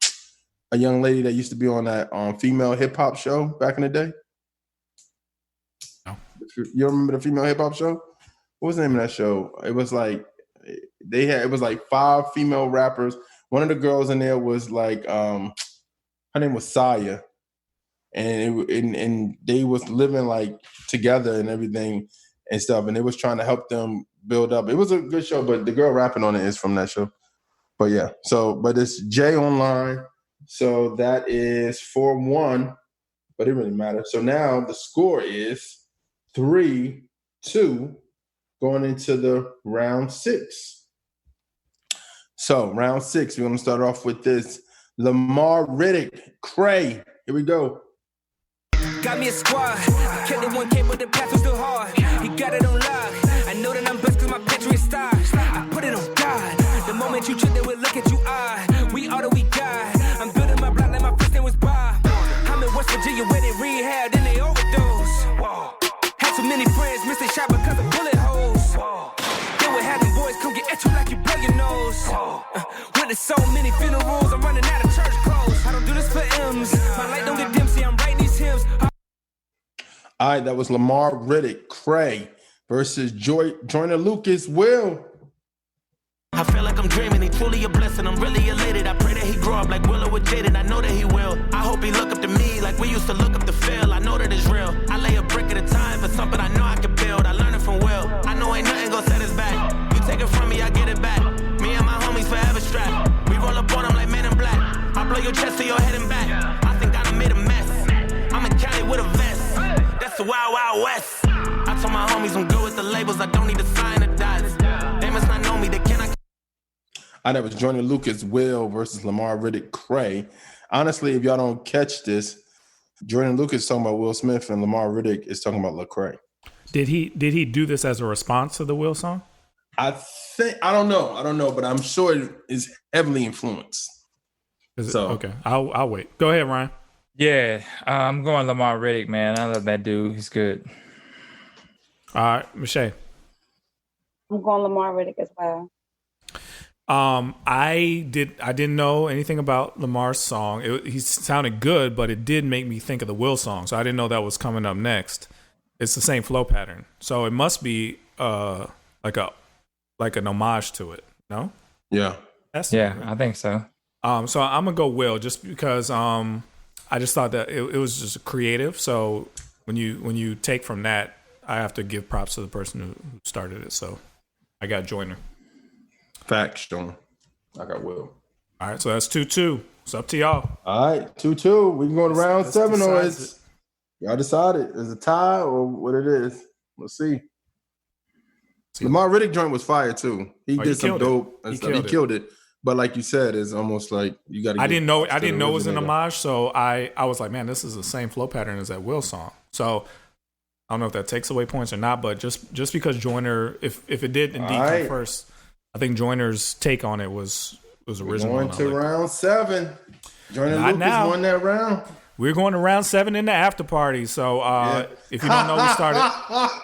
S8: young lady that used to be on that female hip hop show back in the day.
S3: No.
S8: You remember the female hip hop show? What was the name of that show? It was like it was like 5 female rappers. One of the girls in there was like her name was Saya. And they was living like together and everything and stuff, and they was trying to help them build up. It was a good show, but the girl rapping on it is from that show. But yeah, but it's Jay online, so that is 4-1, but it really matters. So now the score is 3-2 going into the round 6. So round 6, we're gonna start off with this Lamar Riddick, Cray. Here we go.
S6: Got me a squad. Kept it 1K, but the path was still hard. He got it on lock. I know that I'm blessed cause my Patriot star. I put it on God. The moment you trip, they will look at you eye. We all that we got. I'm building my block like my first name was Bob. I'm in West Virginia where they rehab, then they overdose. Had too many friends, missed a shot because of bullet holes. They would have them boys come get at you like you blow your nose. Went to so many funerals, I'm running out of church clothes. I don't do this for M's. My light don't get dim, see I'm writing these hymns.
S8: All right, that was Lamar Riddick, Cray versus Joyner Lucas, Will.
S6: I feel like I'm dreaming.
S7: truly a blessing. I'm really elated. I pray that he grow up like Willow with Jaden. I know that he will. I hope he look up to me like we used to look up to Phil. I know that it's real. I lay a brick at a time for something I know I can build. I learned it from Will. I know ain't nothing gonna set us back. You take it from me, I get it back. Me and my homies forever strapped. We roll up on them like Men in Black. I blow your chest to your head and back. I think I done made a mess. I'm in Cali with a vest. That's the Wild Wild West. I told my homies I'm good with the labels. I don't need to sign the dots. They must not know me. They cannot.
S8: That was Joyner Lucas, Will versus Lamar Riddick, Cray. Honestly, if y'all don't catch this, Joyner Lucas is talking about Will Smith and Lamar Riddick is talking about Lecrae.
S3: Did he do this as a response to the Will song?
S8: I don't know, but I'm sure it is heavily influenced.
S3: Okay, I'll wait. Go ahead, Ryan.
S4: Yeah, I'm going Lamar Riddick, man. I love that dude. He's good.
S3: All right, Michelle.
S1: I'm going Lamar Riddick as well.
S3: I didn't know anything about Lamar's song. He sounded good, but it did make me think of the Will song, so I didn't know that was coming up next. It's the same flow pattern, so it must be like an homage to it. No?
S8: Yeah.
S4: I think so.
S3: So I'm gonna go Will just because I just thought that it was just creative. So when you take from that, I have to give props to the person who started it. So I got Joyner.
S8: Facts, John. I got Will.
S3: All right, so that's 2-2. It's up to y'all.
S8: All right, 2-2. We can go to round 7 or it's y'all decided. Is it a tie or what it is? Let's see. Lamar Riddick joint was fire too. He did some dope and stuff. He killed it. But like you said, it's almost like you got to.
S3: I didn't know it was an homage, so I was like, man, this is the same flow pattern as that Will song. So I don't know if that takes away points or not, but just because Joyner, if it did indeed come first, I think Joyner's take on it was original.
S8: Going to round 7. Joyner Lucas won that round.
S3: We're going to round 7 in the after party. So if you don't know,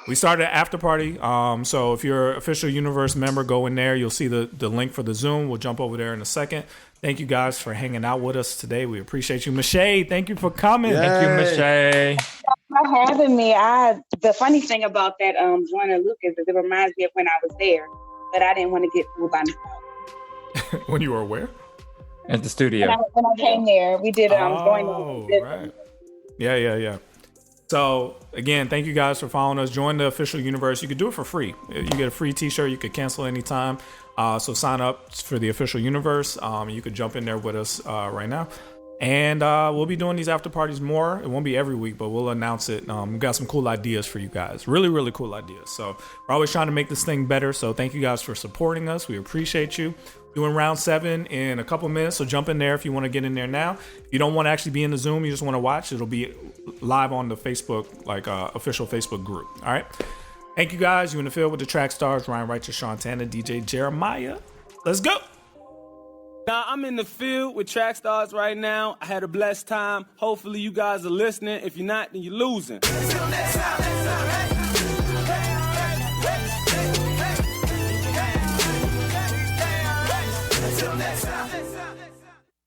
S3: we started after party. So if you're an Official Universe member, go in there. You'll see the link for the Zoom. We'll jump over there in a second. Thank you guys for hanging out with us today. We appreciate you. Michelle, thank you for coming.
S8: Yay.
S4: Thank you, Michelle.
S1: For having me. The funny thing about that Joyner Lucas is it reminds me of when I was there, but I didn't want to get fooled by myself.
S3: When you were where?
S4: At the studio.
S1: When I came there, we did
S3: right. Yeah. So again, thank you guys for following us. Join the Official Universe. You could do it for free. You get a free t-shirt. You could cancel anytime. So sign up for the Official Universe. You could jump in there with us right now. And we'll be doing these after parties more. It won't be every week, but we'll announce it. We've got some cool ideas for you guys. Really, really cool ideas. So we're always trying to make this thing better. So thank you guys for supporting us. We appreciate you. Doing round 7 in a couple minutes, so jump in there if you want to get in there now. If you don't want to actually be in the Zoom, you just want to watch, it'll be live on the Facebook, official Facebook group. All right. Thank you guys. You in the field with the Track Stars, Ryan Righteous, Sean Tanner, DJ Jeremiah. Let's go.
S22: Now, I'm in the field with TRACKSTARZ right now. I had a blessed time. Hopefully you guys are listening. If you're not, then you're losing.